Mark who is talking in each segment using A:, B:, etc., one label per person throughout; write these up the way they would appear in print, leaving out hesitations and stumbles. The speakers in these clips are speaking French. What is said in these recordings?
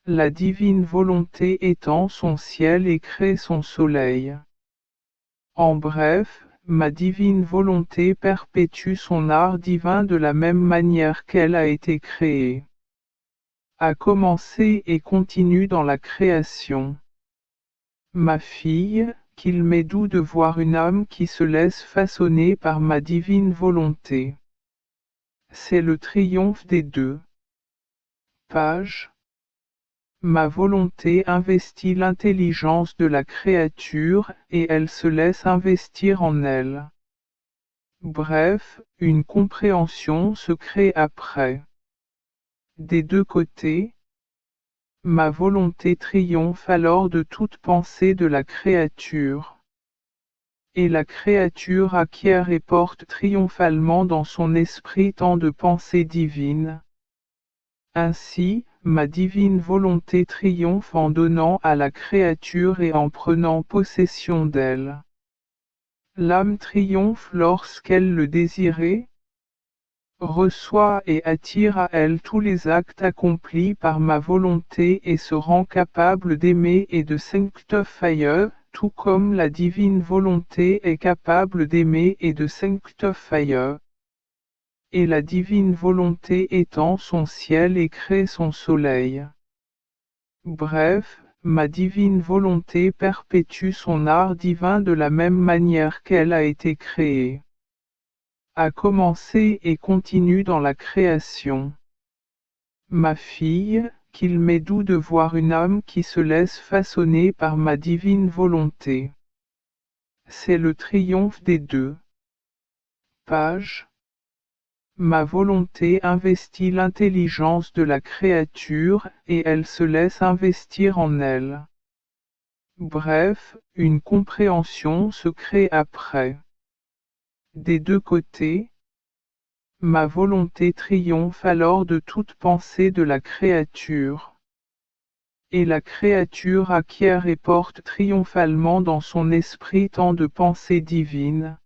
A: La divine volonté étend son ciel et crée son soleil. En bref, ma divine volonté perpétue son art divin de la même manière qu'elle a été créée. A commencé et continue dans la création. Ma fille, qu'il m'est doux de voir une âme qui se laisse façonner par ma divine volonté. C'est le triomphe des deux. Page. Ma volonté investit l'intelligence de la créature et elle se laisse investir en elle. Bref, une compréhension se crée après. Des deux côtés, ma volonté triomphe alors de toute pensée de la créature. Et la créature acquiert et porte triomphalement dans son esprit tant de pensées divines. Ainsi, ma divine volonté triomphe en donnant à la créature et en prenant possession d'elle. L'âme triomphe lorsqu'elle le désirait, reçoit et attire à elle tous les actes accomplis par ma volonté et se rend capable d'aimer et de sanctifier, tout comme la divine volonté est capable d'aimer et de sanctifier. Et la divine volonté étend son ciel et crée son soleil. Bref, ma divine volonté perpétue son art divin de la même manière qu'elle a été créée. A commencé et continue dans la création. Ma fille, qu'il m'est doux de voir une âme qui se laisse façonner par ma divine volonté. C'est le triomphe des deux. Page. Ma volonté investit l'intelligence de la créature et elle se laisse investir en elle. Bref, une compréhension se crée après. Des deux côtés, ma volonté triomphe alors de toute pensée de la créature. Et la créature acquiert et porte triomphalement dans son esprit tant de pensées divines.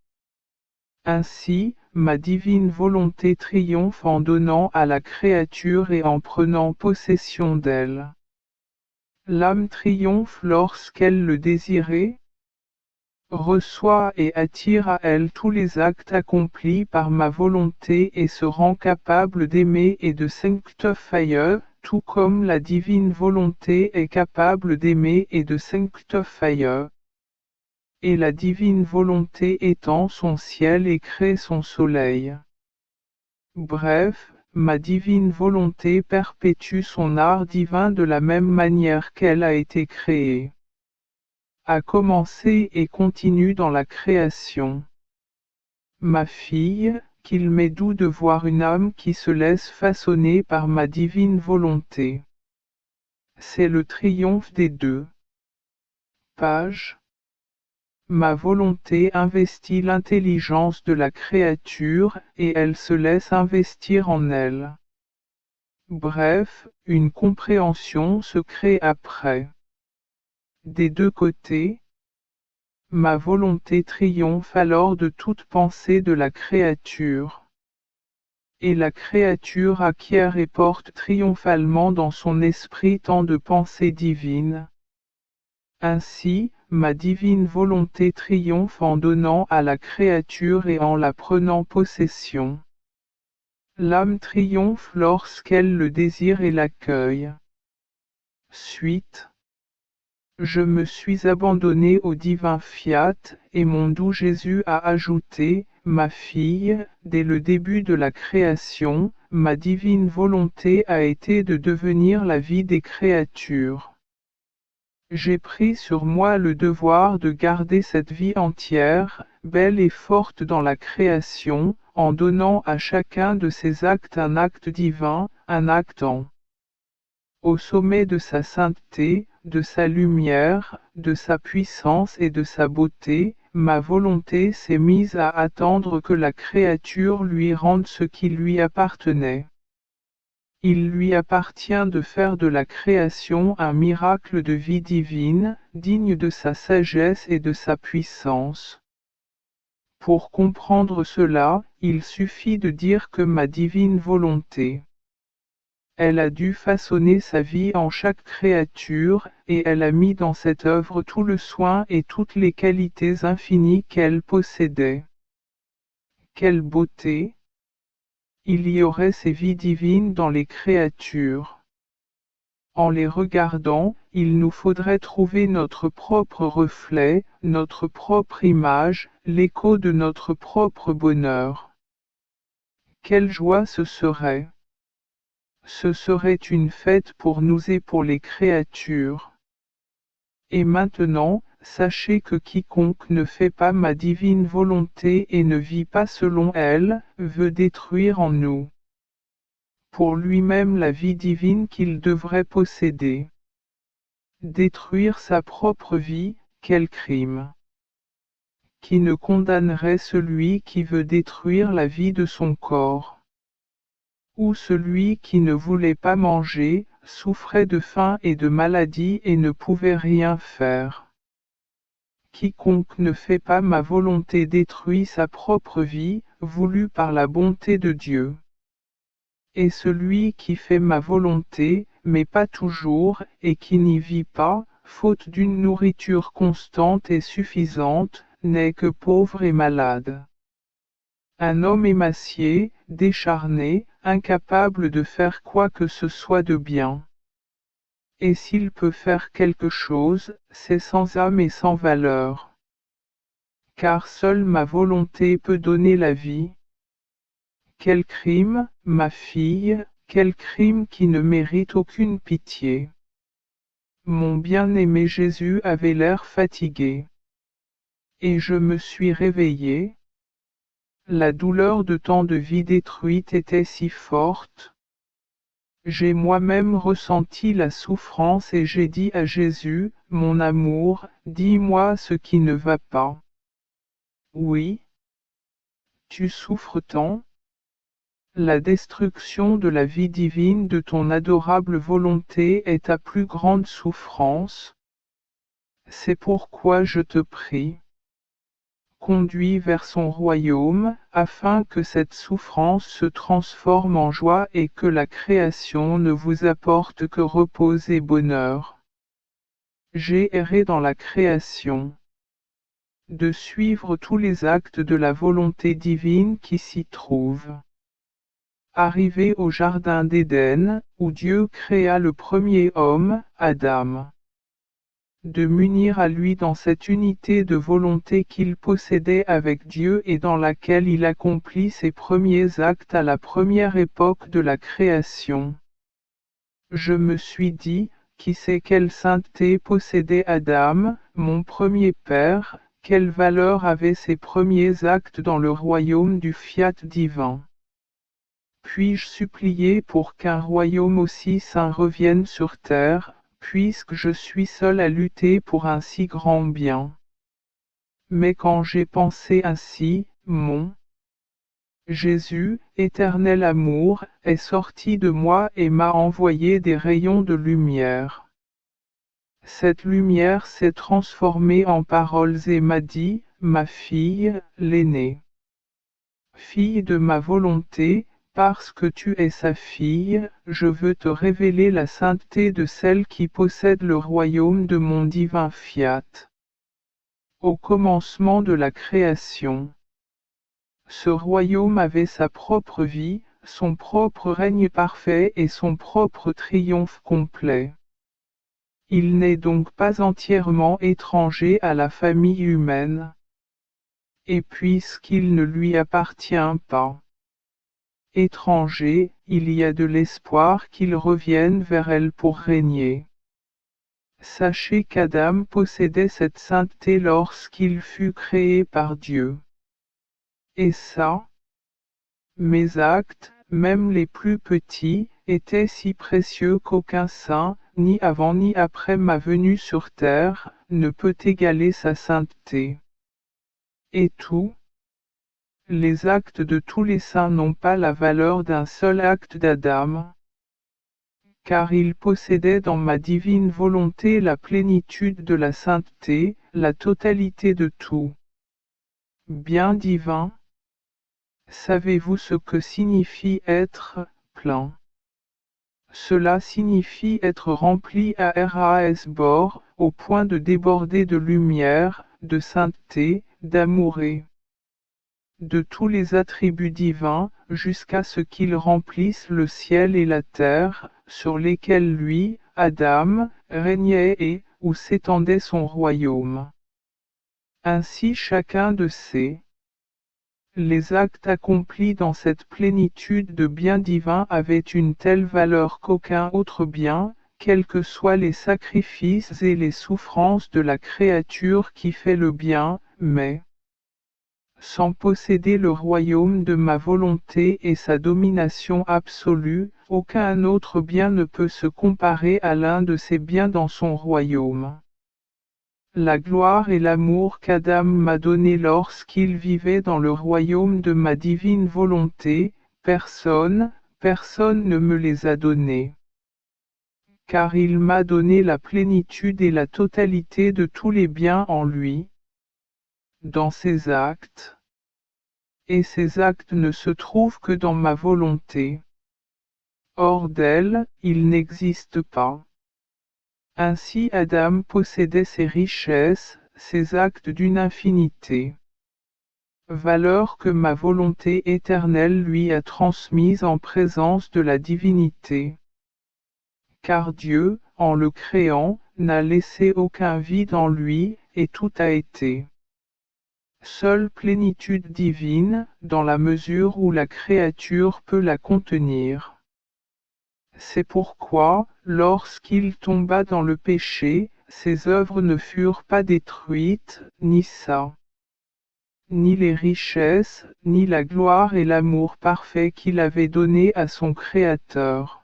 A: Ainsi, ma divine volonté triomphe en donnant à la créature et en prenant possession d'elle. L'âme triomphe lorsqu'elle le désirait, reçoit et attire à elle tous les actes accomplis par ma volonté et se rend capable d'aimer et de sanctifier, tout comme la divine volonté est capable d'aimer et de sanctifier. Et la divine volonté étend son ciel et crée son soleil. Bref, ma divine volonté perpétue son art divin de la même manière qu'elle a été créée. A commencé et continue dans la création. Ma fille, qu'il m'est doux de voir une âme qui se laisse façonner par ma divine volonté. C'est le triomphe des deux. Page. Ma volonté investit l'intelligence de la créature et elle se laisse investir en elle. Bref, une compréhension se crée après. Des deux côtés, ma volonté triomphe alors de toute pensée de la créature. Et la créature acquiert et porte triomphalement dans son esprit tant de pensées divines. Ainsi, ma divine volonté triomphe en donnant à la créature et en la prenant possession. L'âme triomphe lorsqu'elle le désire et l'accueille. Suite. Je me suis abandonné au divin fiat, et mon doux Jésus a ajouté, ma fille, dès le début de la création, ma divine volonté a été de devenir la vie des créatures. J'ai pris sur moi le devoir de garder cette vie entière, belle et forte dans la création, en donnant à chacun de ces actes un acte divin, un acte au sommet de sa sainteté, de sa lumière, de sa puissance et de sa beauté, ma volonté s'est mise à attendre que la créature lui rende ce qui lui appartenait. Il lui appartient de faire de la création un miracle de vie divine, digne de sa sagesse et de sa puissance. Pour comprendre cela, il suffit de dire que ma divine volonté Elle a dû façonner sa vie en chaque créature, et elle a mis dans cette œuvre tout le soin et toutes les qualités infinies qu'elle possédait. Quelle beauté! Il y aurait ces vies divines dans les créatures. En les regardant, il nous faudrait trouver notre propre reflet, notre propre image, l'écho de notre propre bonheur. Quelle joie ce serait! Ce serait une fête pour nous et pour les créatures. Et maintenant, sachez que quiconque ne fait pas ma divine volonté et ne vit pas selon elle, veut détruire en nous pour lui-même la vie divine qu'il devrait posséder. Détruire sa propre vie, quel crime! Qui ne condamnerait celui qui veut détruire la vie de son corps? Ou celui qui ne voulait pas manger, souffrait de faim et de maladie et ne pouvait rien faire? Quiconque ne fait pas ma volonté détruit sa propre vie, voulue par la bonté de Dieu. Et celui qui fait ma volonté, mais pas toujours, et qui n'y vit pas, faute d'une nourriture constante et suffisante, n'est que pauvre et malade. Un homme émacié, décharné, incapable de faire quoi que ce soit de bien. Et s'il peut faire quelque chose, c'est sans âme et sans valeur. Car seule ma volonté peut donner la vie. Quel crime, ma fille, quel crime qui ne mérite aucune pitié. Mon bien-aimé Jésus avait l'air fatigué. Et je me suis réveillée. La douleur de tant de vies détruites était si forte. J'ai moi-même ressenti la souffrance et j'ai dit à Jésus, mon amour, dis-moi ce qui ne va pas. Oui. Tu souffres tant? La destruction de la vie divine de ton adorable volonté est ta plus grande souffrance. C'est pourquoi je te prie. Conduis vers son royaume, afin que cette souffrance se transforme en joie et que la création ne vous apporte que repos et bonheur. J'ai erré dans la création. De suivre tous les actes de la volonté divine qui s'y trouvent. Arrivé au jardin d'Éden, où Dieu créa le premier homme, Adam. De m'unir à lui dans cette unité de volonté qu'il possédait avec Dieu et dans laquelle il accomplit ses premiers actes à la première époque de la création. Je me suis dit, qui sait quelle sainteté possédait Adam, mon premier père, quelle valeur avaient ses premiers actes dans le royaume du fiat divin. Puis-je supplier pour qu'un royaume aussi saint revienne sur terre, puisque je suis seul à lutter pour un si grand bien. Mais quand j'ai pensé ainsi, mon Jésus, éternel amour, est sorti de moi et m'a envoyé des rayons de lumière. Cette lumière s'est transformée en paroles et m'a dit, ma fille, l'aînée. Fille de ma volonté, parce que tu es sa fille, je veux te révéler la sainteté de celle qui possède le royaume de mon divin fiat. Au commencement de la création. Ce royaume avait sa propre vie, son propre règne parfait et son propre triomphe complet. Il n'est donc pas entièrement étranger à la famille humaine. Et puisqu'il ne lui appartient pas étranger, il y a de l'espoir qu'il revienne vers elle pour régner. Sachez qu'Adam possédait cette sainteté lorsqu'il fut créé par Dieu. Et ça, mes actes, même les plus petits, étaient si précieux qu'aucun saint, ni avant ni après ma venue sur terre, ne peut égaler sa sainteté. Et tout, les actes de tous les saints n'ont pas la valeur d'un seul acte d'Adam, car il possédait dans ma divine volonté la plénitude de la sainteté, la totalité de tout. Bien divin, savez-vous ce que signifie être plein? Cela signifie être rempli à ras bord, au point de déborder de lumière, de sainteté, d'amour et de tous les attributs divins, jusqu'à ce qu'il remplisse le ciel et la terre, sur lesquels lui, Adam, régnait et où s'étendait son royaume. Ainsi chacun de les actes accomplis dans cette plénitude de bien divin avaient une telle valeur qu'aucun autre bien, quels que soient les sacrifices et les souffrances de la créature qui fait le bien, mais sans posséder le royaume de ma volonté et sa domination absolue, aucun autre bien ne peut se comparer à l'un de ces biens dans son royaume. La gloire et l'amour qu'Adam m'a donné lorsqu'il vivait dans le royaume de ma divine volonté, personne ne me les a donnés. Car il m'a donné la plénitude et la totalité de tous les biens en lui, dans ses actes. Et ces actes ne se trouvent que dans ma volonté. Hors d'elle, ils n'existent pas. Ainsi Adam possédait ses richesses, ses actes d'une infinité. Valeur que ma volonté éternelle lui a transmise en présence de la divinité. Car Dieu, en le créant, n'a laissé aucun vide en lui, et tout a été. Seule plénitude divine, dans la mesure où la créature peut la contenir. C'est pourquoi, lorsqu'il tomba dans le péché, ses œuvres ne furent pas détruites, ni les richesses, ni la gloire et l'amour parfait qu'il avait donné à son Créateur.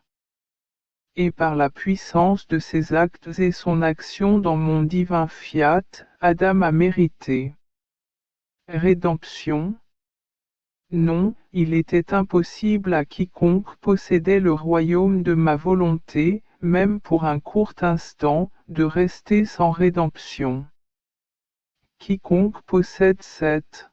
A: Et par la puissance de ses actes et son action dans mon divin fiat, Adam a mérité. Rédemption. Non, il était impossible à quiconque possédait le royaume de ma volonté, même pour un court instant, de rester sans rédemption. Quiconque possède cet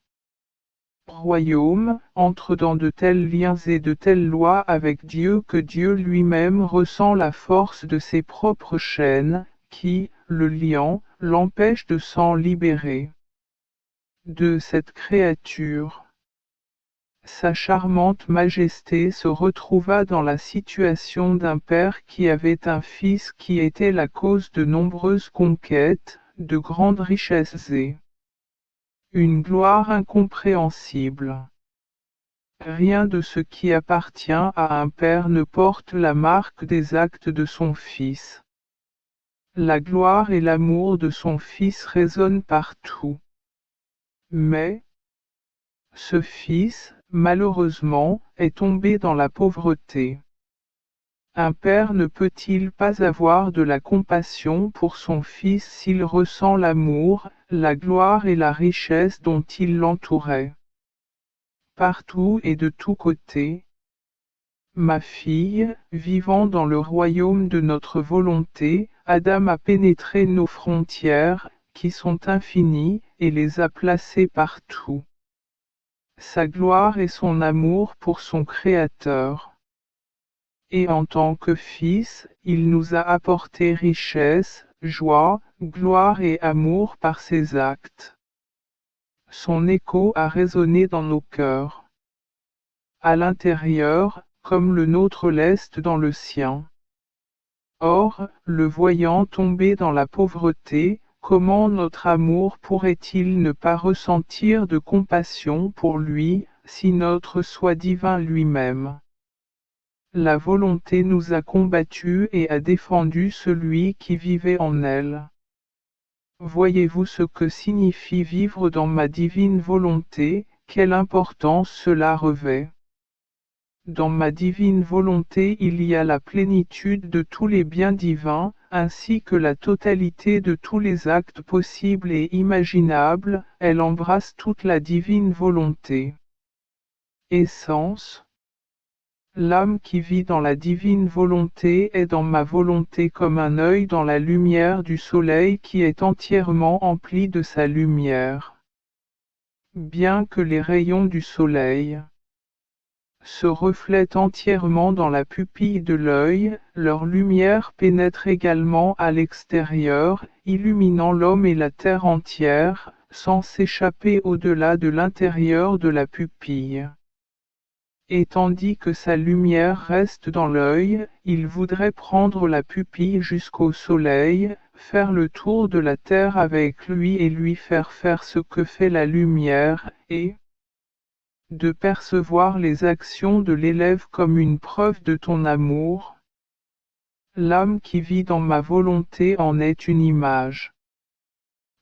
A: royaume entre dans de tels liens et de telles lois avec Dieu que Dieu lui-même ressent la force de ses propres chaînes, qui, le liant, l'empêchent de s'en libérer. De cette créature. Sa charmante majesté se retrouva dans la situation d'un père qui avait un fils qui était la cause de nombreuses conquêtes, de grandes richesses et une gloire incompréhensible. Rien de ce qui appartient à un père ne porte la marque des actes de son fils. La gloire et l'amour de son fils résonnent partout. Mais ce fils, malheureusement, est tombé dans la pauvreté. Un père ne peut-il pas avoir de la compassion pour son fils s'il ressent l'amour, la gloire et la richesse dont il l'entourait? Partout et de tous côtés. Ma fille, vivant dans le royaume de notre volonté, Adam a pénétré nos frontières, qui sont infinies, et les a placées partout. Sa gloire et son amour pour son Créateur. Et en tant que Fils, il nous a apporté richesse, joie, gloire et amour par ses actes. Son écho a résonné dans nos cœurs. À l'intérieur, comme le nôtre l'est dans le sien. Or, le voyant tomber dans la pauvreté, comment notre amour pourrait-il ne pas ressentir de compassion pour lui, si notre soi divin lui-même? La volonté nous a combattus et a défendu celui qui vivait en elle. Voyez-vous ce que signifie vivre dans ma divine volonté, quelle importance cela revêt? Dans ma divine volonté il y a la plénitude de tous les biens divins, ainsi que la totalité de tous les actes possibles et imaginables, elle embrasse toute la divine volonté. Essence. L'âme qui vit dans la divine volonté est dans ma volonté comme un œil dans la lumière du soleil qui est entièrement empli de sa lumière. Bien que les rayons du soleil se reflètent entièrement dans la pupille de l'œil, leur lumière pénètre également à l'extérieur, illuminant l'homme et la terre entière, sans s'échapper au-delà de l'intérieur de la pupille. Et tandis que sa lumière reste dans l'œil, il voudrait prendre la pupille jusqu'au soleil, faire le tour de la terre avec lui et lui faire faire ce que fait la lumière, et de percevoir les actions de l'élève comme une preuve de ton amour. L'âme qui vit dans ma volonté en est une image.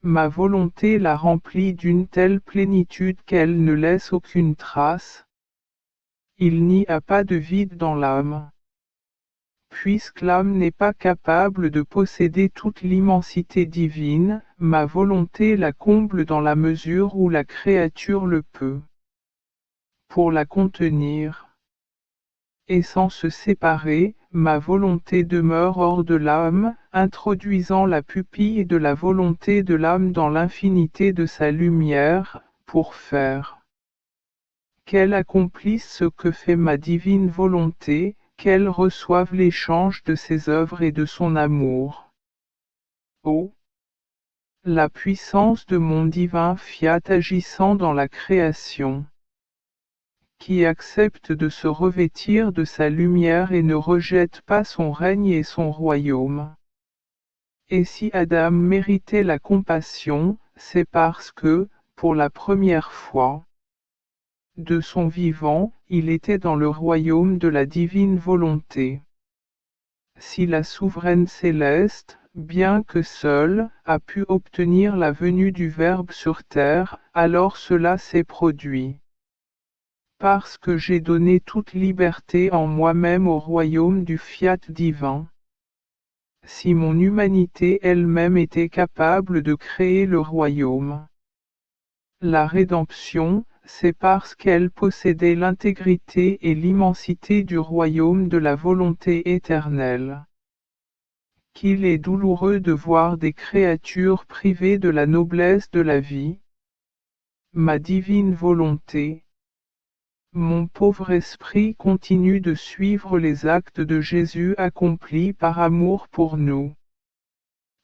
A: Ma volonté la remplit d'une telle plénitude qu'elle ne laisse aucune trace. Il n'y a pas de vide dans l'âme. Puisque l'âme n'est pas capable de posséder toute l'immensité divine, ma volonté la comble dans la mesure où la créature le peut. Pour la contenir. Et sans se séparer, ma volonté demeure hors de l'âme, introduisant la pupille de la volonté de l'âme dans l'infinité de sa lumière, pour faire qu'elle accomplisse ce que fait ma divine volonté, qu'elle reçoive l'échange de ses œuvres et de son amour. Oh! La puissance de mon divin fiat agissant dans la création, qui accepte de se revêtir de sa lumière et ne rejette pas son règne et son royaume. Et si Adam méritait la compassion, c'est parce que, pour la première fois, de son vivant, il était dans le royaume de la divine volonté. Si la souveraine céleste, bien que seule, a pu obtenir la venue du Verbe sur terre, alors cela s'est produit. Parce que j'ai donné toute liberté en moi-même au royaume du fiat divin. Si mon humanité elle-même était capable de créer le royaume. La rédemption, c'est parce qu'elle possédait l'intégrité et l'immensité du royaume de la volonté éternelle. Qu'il est douloureux de voir des créatures privées de la noblesse de la vie. Ma divine volonté. Mon pauvre esprit continue de suivre les actes de Jésus accomplis par amour pour nous.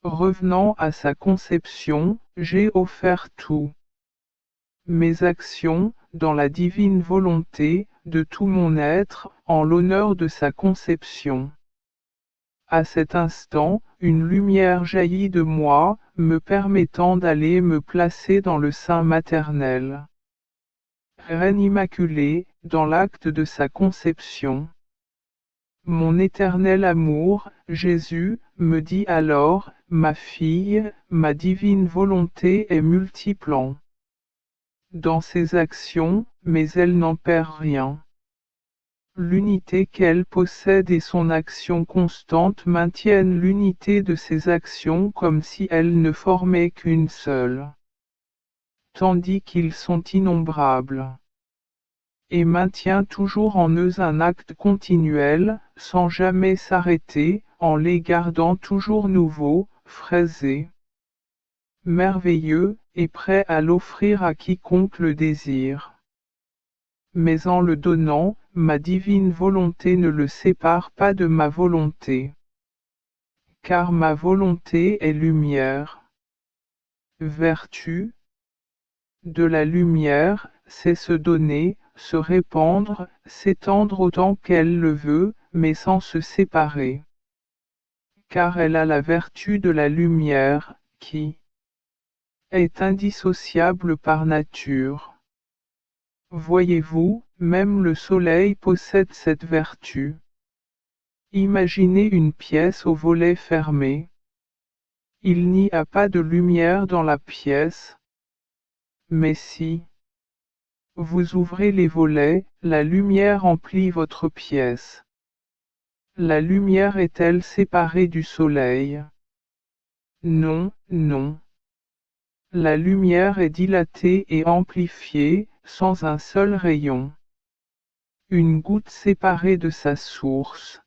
A: Revenant à sa conception, j'ai offert tout. Mes actions, dans la divine volonté, de tout mon être, en l'honneur de sa conception. À cet instant, une lumière jaillit de moi, me permettant d'aller me placer dans le sein maternel. Reine immaculée, dans l'acte de sa conception. Mon éternel amour, Jésus, me dit alors, ma fille, ma divine volonté est multiple dans ses actions, mais elle n'en perd rien. L'unité qu'elle possède et son action constante maintiennent l'unité de ses actions comme si elles ne formaient qu'une seule. Tandis qu'ils sont innombrables. Et maintient toujours en eux un acte continuel, sans jamais s'arrêter, en les gardant toujours nouveaux, frais, merveilleux, et prêt à l'offrir à quiconque le désire. Mais en le donnant, ma divine volonté ne le sépare pas de ma volonté. Car ma volonté est lumière. Vertu de la lumière, c'est se donner, se répandre, s'étendre autant qu'elle le veut, mais sans se séparer. Car elle a la vertu de la lumière, qui est indissociable par nature. Voyez-vous, même le soleil possède cette vertu. Imaginez une pièce aux volets fermés. Il n'y a pas de lumière dans la pièce. Mais si vous ouvrez les volets, la lumière emplit votre pièce. La lumière est-elle séparée du soleil? Non, non. La lumière est dilatée et amplifiée, sans un seul rayon. Une goutte séparée de sa source.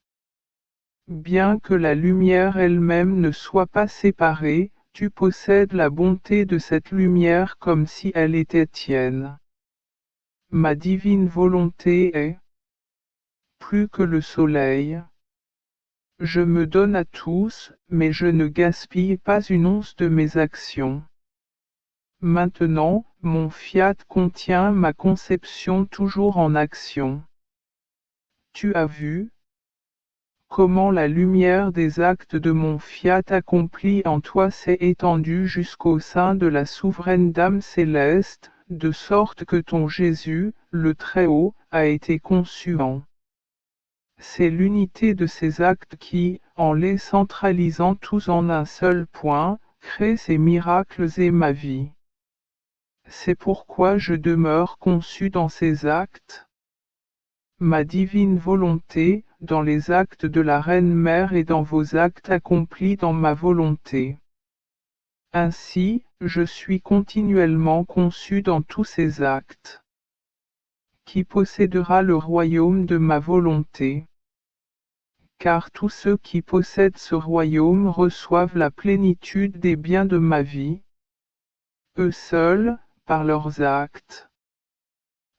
A: Bien que la lumière elle-même ne soit pas séparée, tu possèdes la bonté de cette lumière comme si elle était tienne. Ma divine volonté est plus que le soleil. Je me donne à tous, mais je ne gaspille pas une once de mes actions. Maintenant, mon fiat contient ma conception toujours en action. Tu as vu comment la lumière des actes de mon fiat accompli en toi s'est étendue jusqu'au sein de la souveraine Dame céleste, de sorte que ton Jésus, le Très-Haut, a été conçu en. C'est l'unité de ces actes qui, en les centralisant tous en un seul point, crée ces miracles et ma vie. C'est pourquoi je demeure conçu dans ces actes. Ma divine volonté, dans les actes de la Reine Mère et dans vos actes accomplis dans ma volonté. Ainsi, je suis continuellement conçu dans tous ces actes. Qui possédera le royaume de ma volonté? Car tous ceux qui possèdent ce royaume reçoivent la plénitude des biens de ma vie. Eux seuls, par leurs actes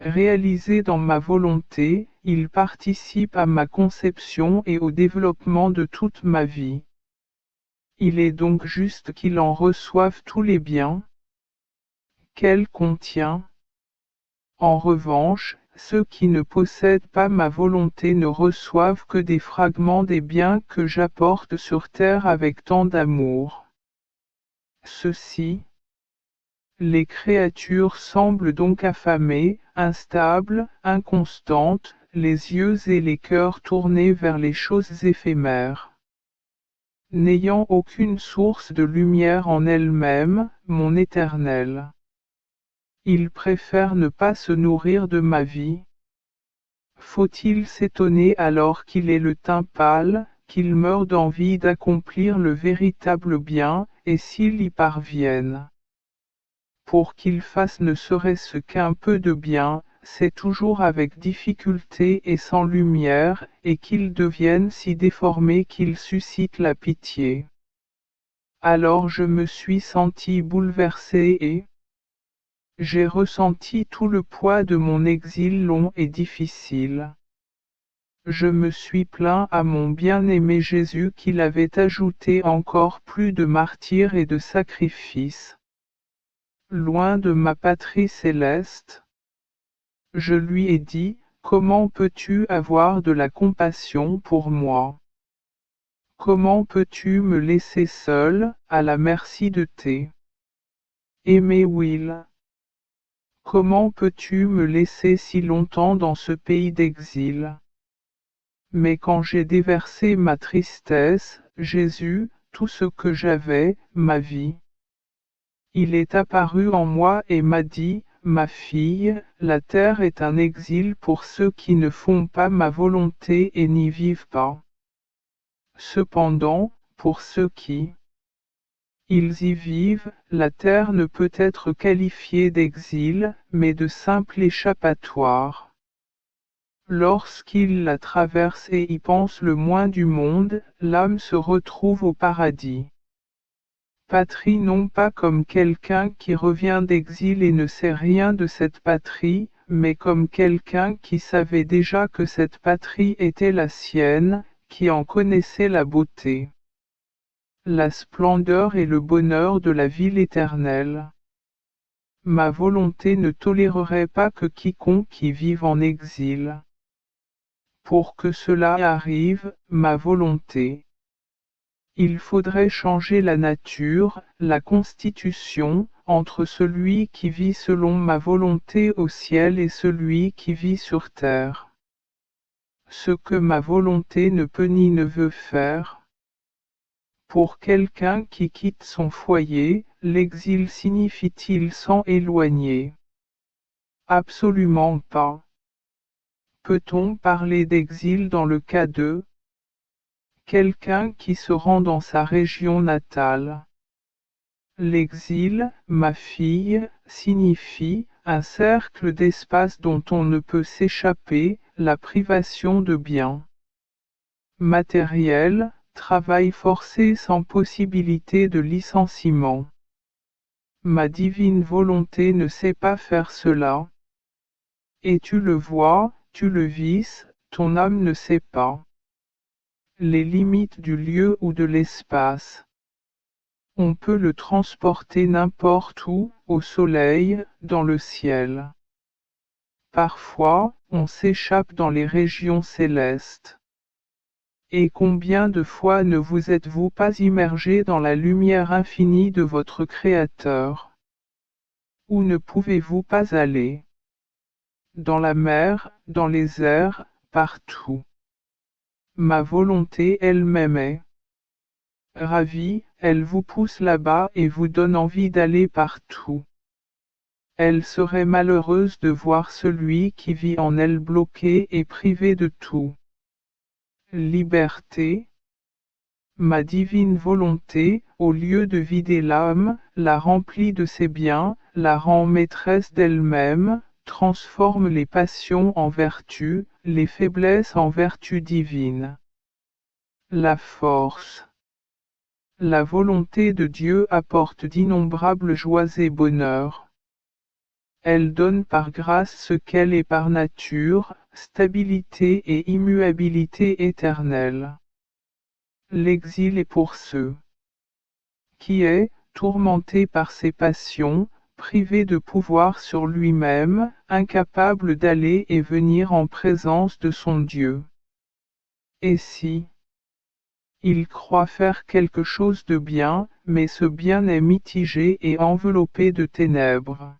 A: réalisés dans ma volonté, ils participent à ma conception et au développement de toute ma vie. Il est donc juste qu'ils en reçoivent tous les biens qu'elle contient. En revanche, ceux qui ne possèdent pas ma volonté ne reçoivent que des fragments des biens que j'apporte sur terre avec tant d'amour. Ceci. Les créatures semblent donc affamées, instables, inconstantes, les yeux et les cœurs tournés vers les choses éphémères. N'ayant aucune source de lumière en elles-mêmes, mon Éternel. Ils préfèrent ne pas se nourrir de ma vie. Faut-il s'étonner alors qu'il ait le teint pâle, qu'il meure d'envie d'accomplir le véritable bien, et s'il y parvienne? Pour qu'il fasse ne serait-ce qu'un peu de bien, c'est toujours avec difficulté et sans lumière, et qu'il devienne si déformé qu'il suscite la pitié. Alors je me suis senti bouleversé et j'ai ressenti tout le poids de mon exil long et difficile. Je me suis plaint à mon bien-aimé Jésus qu'il avait ajouté encore plus de martyrs et de sacrifices. Loin de ma patrie céleste, je lui ai dit, comment peux-tu avoir de la compassion pour moi? Comment peux-tu me laisser seul, à la merci de tes aimés Will? Comment peux-tu me laisser si longtemps dans ce pays d'exil? Mais quand j'ai déversé ma tristesse, Jésus, tout ce que j'avais, ma vie, il est apparu en moi et m'a dit, ma fille, la terre est un exil pour ceux qui ne font pas ma volonté et n'y vivent pas. Cependant, pour ceux qui ils y vivent, la terre ne peut être qualifiée d'exil, mais de simple échappatoire. Lorsqu'ils la traversent et y pensent le moins du monde, l'âme se retrouve au paradis. Patrie non pas comme quelqu'un qui revient d'exil et ne sait rien de cette patrie, mais comme quelqu'un qui savait déjà que cette patrie était la sienne, qui en connaissait la beauté, la splendeur et le bonheur de la ville éternelle. Ma volonté ne tolérerait pas que quiconque y vive en exil. Pour que cela arrive, ma volonté. Il faudrait changer la nature, la constitution, entre celui qui vit selon ma volonté au ciel et celui qui vit sur terre. Ce que ma volonté ne peut ni ne veut faire. Pour quelqu'un qui quitte son foyer, l'exil signifie-t-il s'en éloigner? Absolument pas. Peut-on parler d'exil dans le cas de quelqu'un qui se rend dans sa région natale? L'exil, ma fille, signifie un cercle d'espace dont on ne peut s'échapper, la privation de biens matériels, travail forcé sans possibilité de licenciement. Ma divine volonté ne sait pas faire cela. Et tu le vois, tu le vis, ton âme ne sait pas les limites du lieu ou de l'espace. On peut le transporter n'importe où, au soleil, dans le ciel. Parfois, on s'échappe dans les régions célestes. Et combien de fois ne vous êtes-vous pas immergé dans la lumière infinie de votre Créateur? Où ne pouvez-vous pas aller? Dans la mer, dans les airs, partout. Ma volonté elle-même est ravie, elle vous pousse là-bas et vous donne envie d'aller partout. Elle serait malheureuse de voir celui qui vit en elle bloqué et privé de tout. Liberté. Ma divine volonté, au lieu de vider l'âme, la remplit de ses biens, la rend maîtresse d'elle-même, transforme les passions en vertus, les faiblesses en vertus divines. La force. La volonté de Dieu apporte d'innombrables joies et bonheurs. Elle donne par grâce ce qu'elle est par nature, stabilité et immuabilité éternelle. L'exil est pour ceux qui est, tourmenté par ses passions, privé de pouvoir sur lui-même, incapable d'aller et venir en présence de son Dieu. Et si il croit faire quelque chose de bien, mais ce bien est mitigé et enveloppé de ténèbres.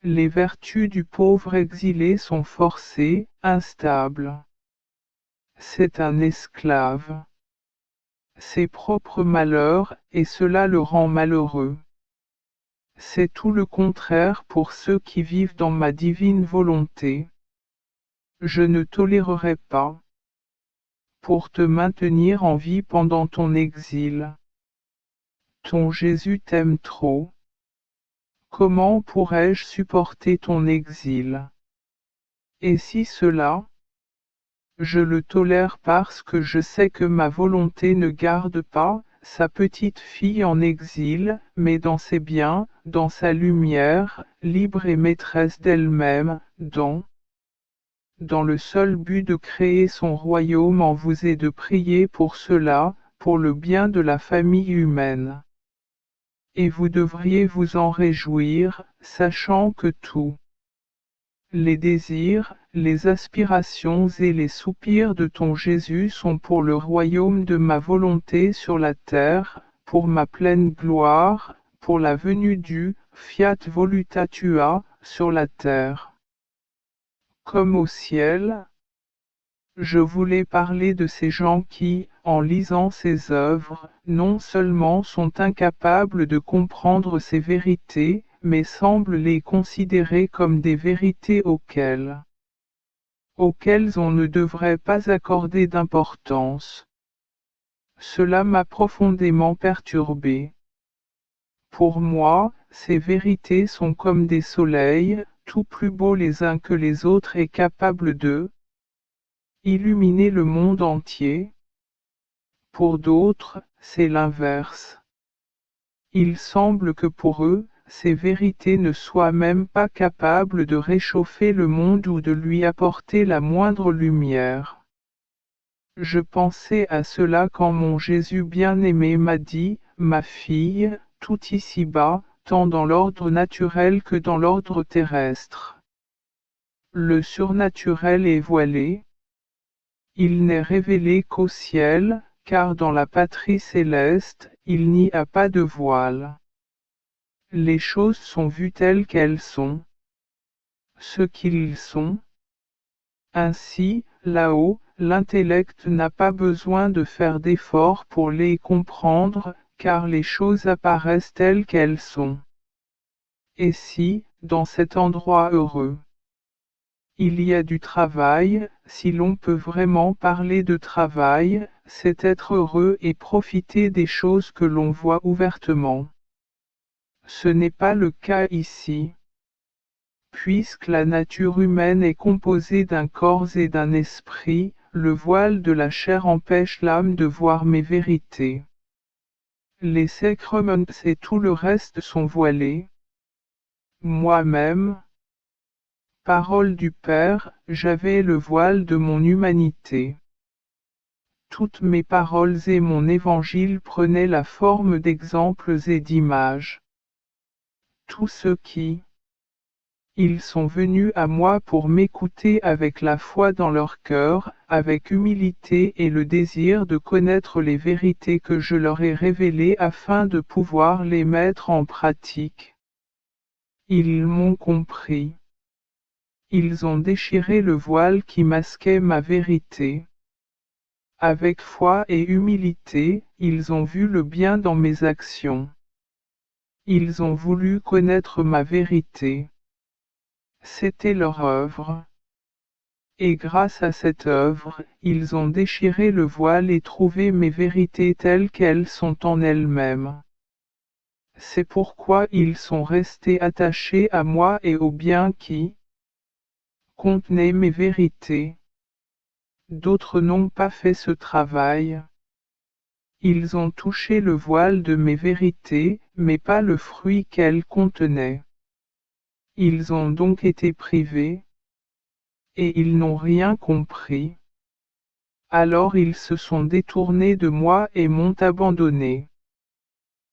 A: Les vertus du pauvre exilé sont forcées, instables. C'est un esclave. Ses propres malheurs, et cela le rend malheureux. C'est tout le contraire pour ceux qui vivent dans ma divine volonté. Je ne tolérerai pas. Pour te maintenir en vie pendant ton exil. Ton Jésus t'aime trop. Comment pourrais-je supporter ton exil? Et si cela? Je le tolère parce que je sais que ma volonté ne garde pas sa petite fille en exil, mais dans ses biens, dans sa lumière, libre et maîtresse d'elle-même, dans le seul but de créer son royaume en vous et de prier pour cela, pour le bien de la famille humaine. Et vous devriez vous en réjouir, sachant que tout les désirs, les aspirations et les soupirs de ton Jésus sont pour le royaume de ma volonté sur la terre, pour ma pleine gloire, pour la venue du Fiat Voluta Tua sur la terre. Comme au ciel, je voulais parler de ces gens qui, en lisant ces œuvres, non seulement sont incapables de comprendre ces vérités, mais semblent les considérer comme des vérités auxquelles on ne devrait pas accorder d'importance. Cela m'a profondément perturbé. Pour moi, ces vérités sont comme des soleils, tout plus beaux les uns que les autres et capables de illuminer le monde entier. Pour d'autres, c'est l'inverse. Il semble que pour eux, ces vérités ne soient même pas capables de réchauffer le monde ou de lui apporter la moindre lumière. Je pensais à cela quand mon Jésus bien-aimé m'a dit, ma fille, tout ici-bas, tant dans l'ordre naturel que dans l'ordre terrestre. Le surnaturel est voilé. Il n'est révélé qu'au ciel, car dans la patrie céleste, il n'y a pas de voile. Les choses sont vues telles qu'elles sont. Ce qu'ils sont. Ainsi, là-haut, l'intellect n'a pas besoin de faire d'efforts pour les comprendre, car les choses apparaissent telles qu'elles sont. Et si, dans cet endroit heureux, il y a du travail, si l'on peut vraiment parler de travail, c'est être heureux et profiter des choses que l'on voit ouvertement. Ce n'est pas le cas ici. Puisque la nature humaine est composée d'un corps et d'un esprit, le voile de la chair empêche l'âme de voir mes vérités. Les sacrements et tout le reste sont voilés. Moi-même, Parole du Père, j'avais le voile de mon humanité. Toutes mes paroles et mon évangile prenaient la forme d'exemples et d'images. Tous ceux qui, ils sont venus à moi pour m'écouter avec la foi dans leur cœur, avec humilité et le désir de connaître les vérités que je leur ai révélées afin de pouvoir les mettre en pratique. Ils m'ont compris. Ils ont déchiré le voile qui masquait ma vérité. Avec foi et humilité, ils ont vu le bien dans mes actions. Ils ont voulu connaître ma vérité. C'était leur œuvre. Et grâce à cette œuvre, ils ont déchiré le voile et trouvé mes vérités telles qu'elles sont en elles-mêmes. C'est pourquoi ils sont restés attachés à moi et au bien qui contenait mes vérités. D'autres n'ont pas fait ce travail. Ils ont touché le voile de mes vérités, mais pas le fruit qu'elles contenaient. Ils ont donc été privés, et ils n'ont rien compris. Alors ils se sont détournés de moi et m'ont abandonné.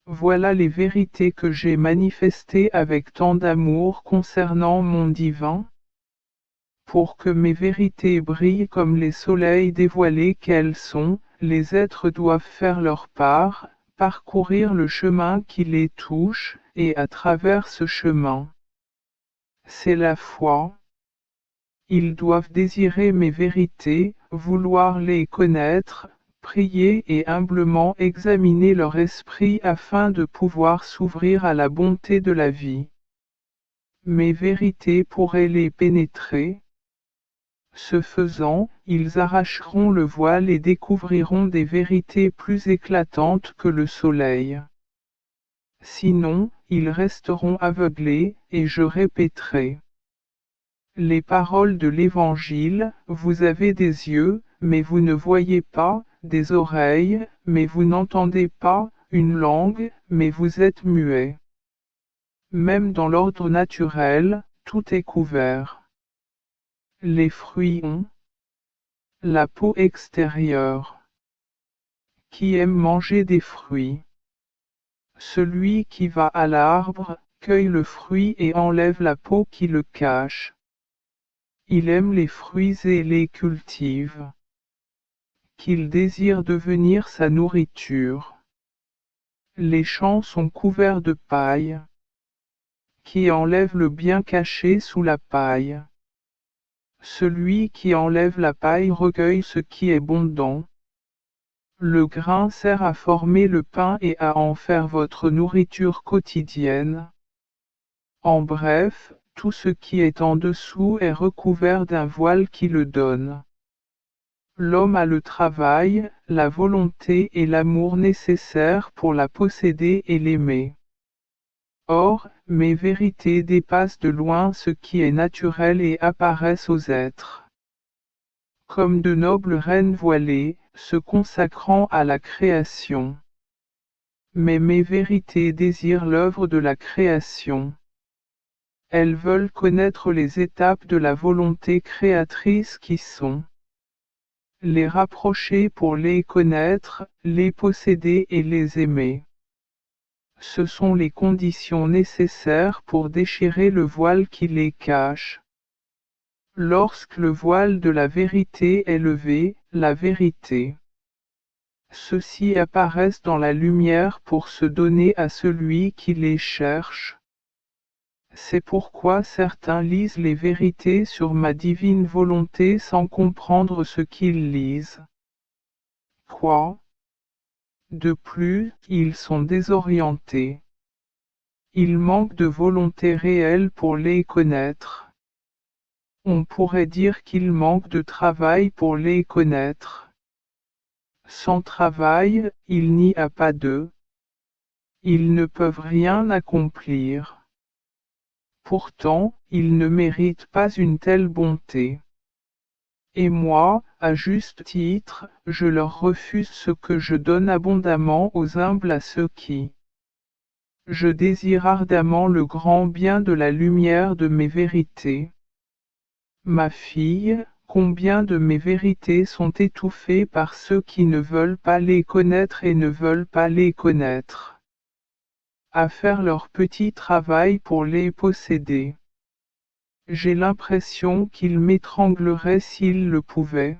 A: Voilà les vérités que j'ai manifestées avec tant d'amour concernant mon divin. Pour que mes vérités brillent comme les soleils dévoilés qu'elles sont, les êtres doivent faire leur part, parcourir le chemin qui les touche, et à travers ce chemin. C'est la foi. Ils doivent désirer mes vérités, vouloir les connaître, prier et humblement examiner leur esprit afin de pouvoir s'ouvrir à la bonté de la vie. Mes vérités pourraient les pénétrer. Ce faisant, ils arracheront le voile et découvriront des vérités plus éclatantes que le soleil. Sinon, ils resteront aveuglés, et je répéterai. Les paroles de l'Évangile, vous avez des yeux, mais vous ne voyez pas, des oreilles, mais vous n'entendez pas, une langue, mais vous êtes muets. Même dans l'ordre naturel, tout est couvert. Les fruits ont la peau extérieure. Qui aime manger des fruits? Celui qui va à l'arbre, cueille le fruit et enlève la peau qui le cache. Il aime les fruits et les cultive. Qu'il désire devenir sa nourriture. Les champs sont couverts de paille. Qui enlève le bien caché sous la paille. Celui qui enlève la paille recueille ce qui est abondant. Le grain sert à former le pain et à en faire votre nourriture quotidienne. En bref, tout ce qui est en dessous est recouvert d'un voile qui le donne. L'homme a le travail, la volonté et l'amour nécessaires pour la posséder et l'aimer. Or, mes vérités dépassent de loin ce qui est naturel et apparaissent aux êtres. Comme de nobles reines voilées, se consacrant à la création. Mais mes vérités désirent l'œuvre de la création. Elles veulent connaître les étapes de la volonté créatrice qui sont les rapprocher pour les connaître, les posséder et les aimer. Ce sont les conditions nécessaires pour déchirer le voile qui les cache. Lorsque le voile de la vérité est levé, la vérité. Ceux-ci apparaissent dans la lumière pour se donner à celui qui les cherche. C'est pourquoi certains lisent les vérités sur ma divine volonté sans comprendre ce qu'ils lisent. Quoi? De plus, ils sont désorientés. Ils manquent de volonté réelle pour les connaître. On pourrait dire qu'ils manquent de travail pour les connaître. Sans travail, il n'y a pas d'eux. Ils ne peuvent rien accomplir. Pourtant, ils ne méritent pas une telle bonté. Et moi, à juste titre, je leur refuse ce que je donne abondamment aux humbles à ceux qui. Je désire ardemment le grand bien de la lumière de mes vérités. Ma fille, combien de mes vérités sont étouffées par ceux qui ne veulent pas les connaître et ne veulent pas les connaître. À faire leur petit travail pour les posséder. J'ai l'impression qu'ils m'étrangleraient s'ils le pouvaient.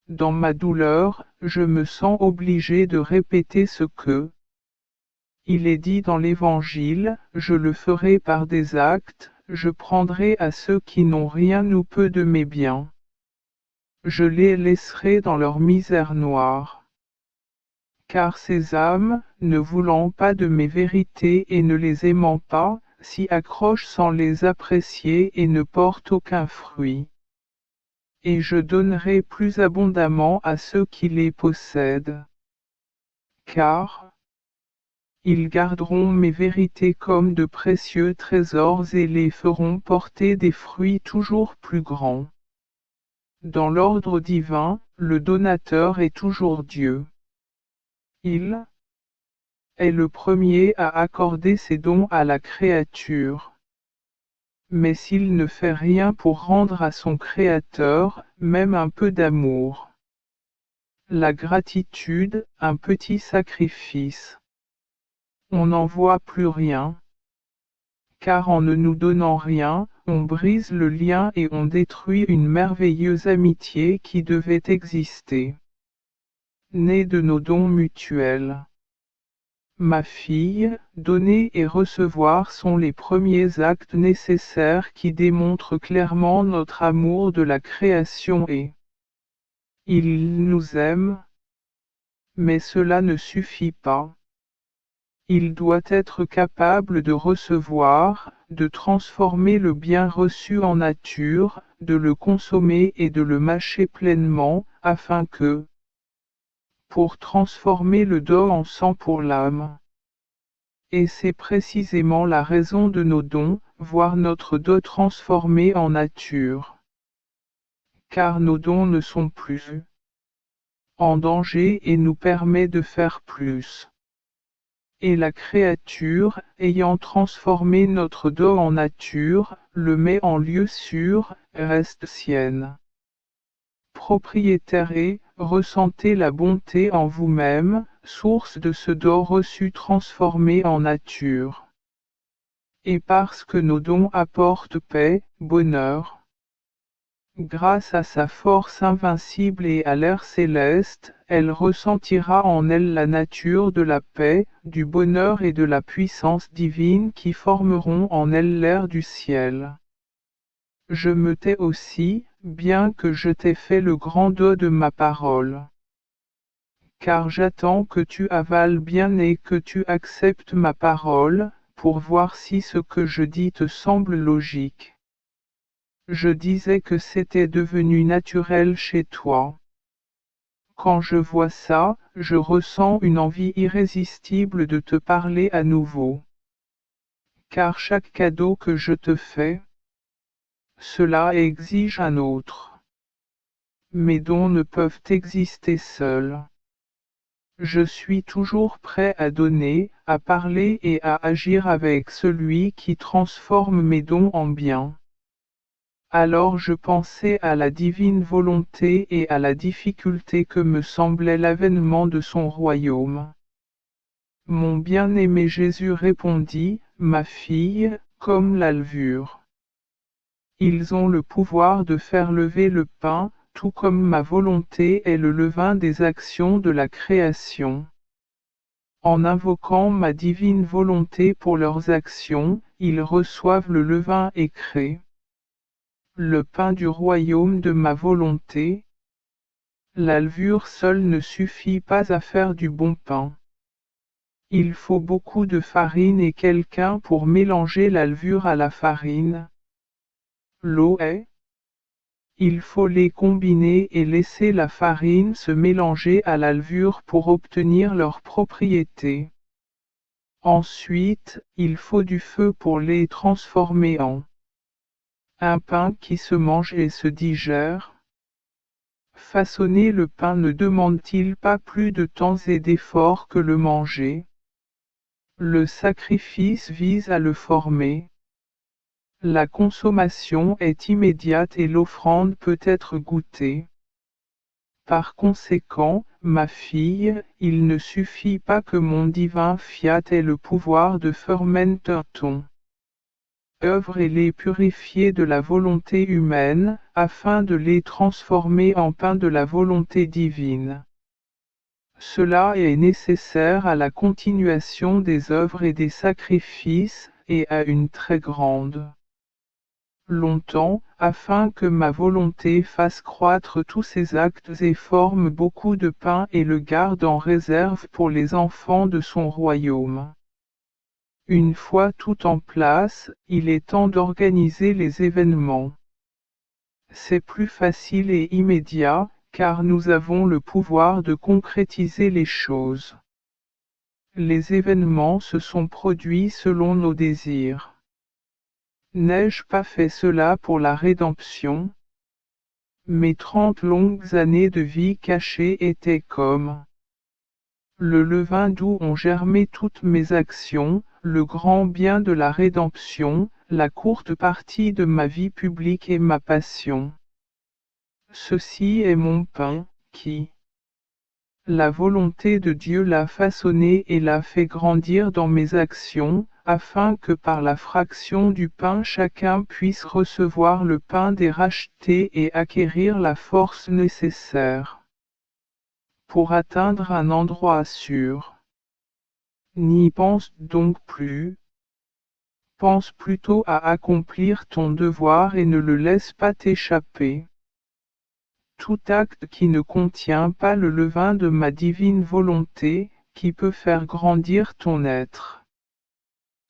A: Dans ma douleur, je me sens obligé de répéter ce que il est dit dans l'Évangile, je le ferai par des actes, je prendrai à ceux qui n'ont rien ou peu de mes biens. Je les laisserai dans leur misère noire. Car ces âmes, ne voulant pas de mes vérités et ne les aimant pas, s'y accrochent sans les apprécier et ne portent aucun fruit. Et je donnerai plus abondamment à ceux qui les possèdent. Car ils garderont mes vérités comme de précieux trésors et les feront porter des fruits toujours plus grands. Dans l'ordre divin, le donateur est toujours Dieu. Il est le premier à accorder ses dons à la créature. Mais s'il ne fait rien pour rendre à son Créateur, même un peu d'amour, la gratitude, un petit sacrifice, on n'en voit plus rien. Car en ne nous donnant rien, on brise le lien et on détruit une merveilleuse amitié qui devait exister. Née de nos dons mutuels. Ma fille, donner et recevoir sont les premiers actes nécessaires qui démontrent clairement notre amour de la création et il nous aime. Mais cela ne suffit pas. Il doit être capable de recevoir, de transformer le bien reçu en nature, de le consommer et de le mâcher pleinement, afin que, pour transformer le dos en sang pour l'âme. Et c'est précisément la raison de nos dons, voir notre dos transformé en nature. Car nos dons ne sont plus en danger et nous permet de faire plus. Et la créature, ayant transformé notre dos en nature, le met en lieu sûr, reste sienne. Propriétaire et, ressentez la bonté en vous-même, source de ce dos reçu transformé en nature. Et parce que nos dons apportent paix, bonheur, grâce à sa force invincible et à l'air céleste, elle ressentira en elle la nature de la paix, du bonheur et de la puissance divine qui formeront en elle l'air du ciel. Je me tais aussi, bien que je t'ai fait le grand dos de ma parole. Car j'attends que tu avales bien et que tu acceptes ma parole, pour voir si ce que je dis te semble logique. Je disais que c'était devenu naturel chez toi. Quand je vois ça, je ressens une envie irrésistible de te parler à nouveau. Car chaque cadeau que je te fais, cela exige un autre. Mes dons ne peuvent exister seuls. Je suis toujours prêt à donner, à parler et à agir avec celui qui transforme mes dons en bien. Alors je pensais à la divine volonté et à la difficulté que me semblait l'avènement de son royaume. Mon bien-aimé Jésus répondit, ma fille, comme la levure. Ils ont le pouvoir de faire lever le pain, tout comme ma volonté est le levain des actions de la création. En invoquant ma divine volonté pour leurs actions, ils reçoivent le levain et créent le pain du royaume de ma volonté. La levure seule ne suffit pas à faire du bon pain. Il faut beaucoup de farine et quelqu'un pour mélanger la levure à la farine. L'eau est. Il faut les combiner et laisser la farine se mélanger à la levure pour obtenir leurs propriétés. Ensuite, il faut du feu pour les transformer en un pain qui se mange et se digère. Façonner le pain ne demande-t-il pas plus de temps et d'efforts que le manger? Le sacrifice vise à le former. La consommation est immédiate et l'offrande peut être goûtée. Par conséquent, ma fille, il ne suffit pas que mon divin fiat ait le pouvoir de fermenter ton œuvre et les purifier de la volonté humaine, afin de les transformer en pain de la volonté divine. Cela est nécessaire à la continuation des œuvres et des sacrifices, et à une très grande longtemps, afin que ma volonté fasse croître tous ces actes et forme beaucoup de pain et le garde en réserve pour les enfants de son royaume. Une fois tout en place, il est temps d'organiser les événements. C'est plus facile et immédiat, car nous avons le pouvoir de concrétiser les choses. Les événements se sont produits selon nos désirs. N'ai-je pas fait cela pour la rédemption? Mes 30 longues années de vie cachée étaient comme le levain d'où ont germé toutes mes actions, le grand bien de la rédemption, la courte partie de ma vie publique et ma passion. Ceci est mon pain, qui la volonté de Dieu l'a façonné et l'a fait grandir dans mes actions, afin que par la fraction du pain chacun puisse recevoir le pain des rachetés et acquérir la force nécessaire pour atteindre un endroit sûr. N'y pense donc plus. Pense plutôt à accomplir ton devoir et ne le laisse pas t'échapper. Tout acte qui ne contient pas le levain de ma divine volonté, qui peut faire grandir ton être.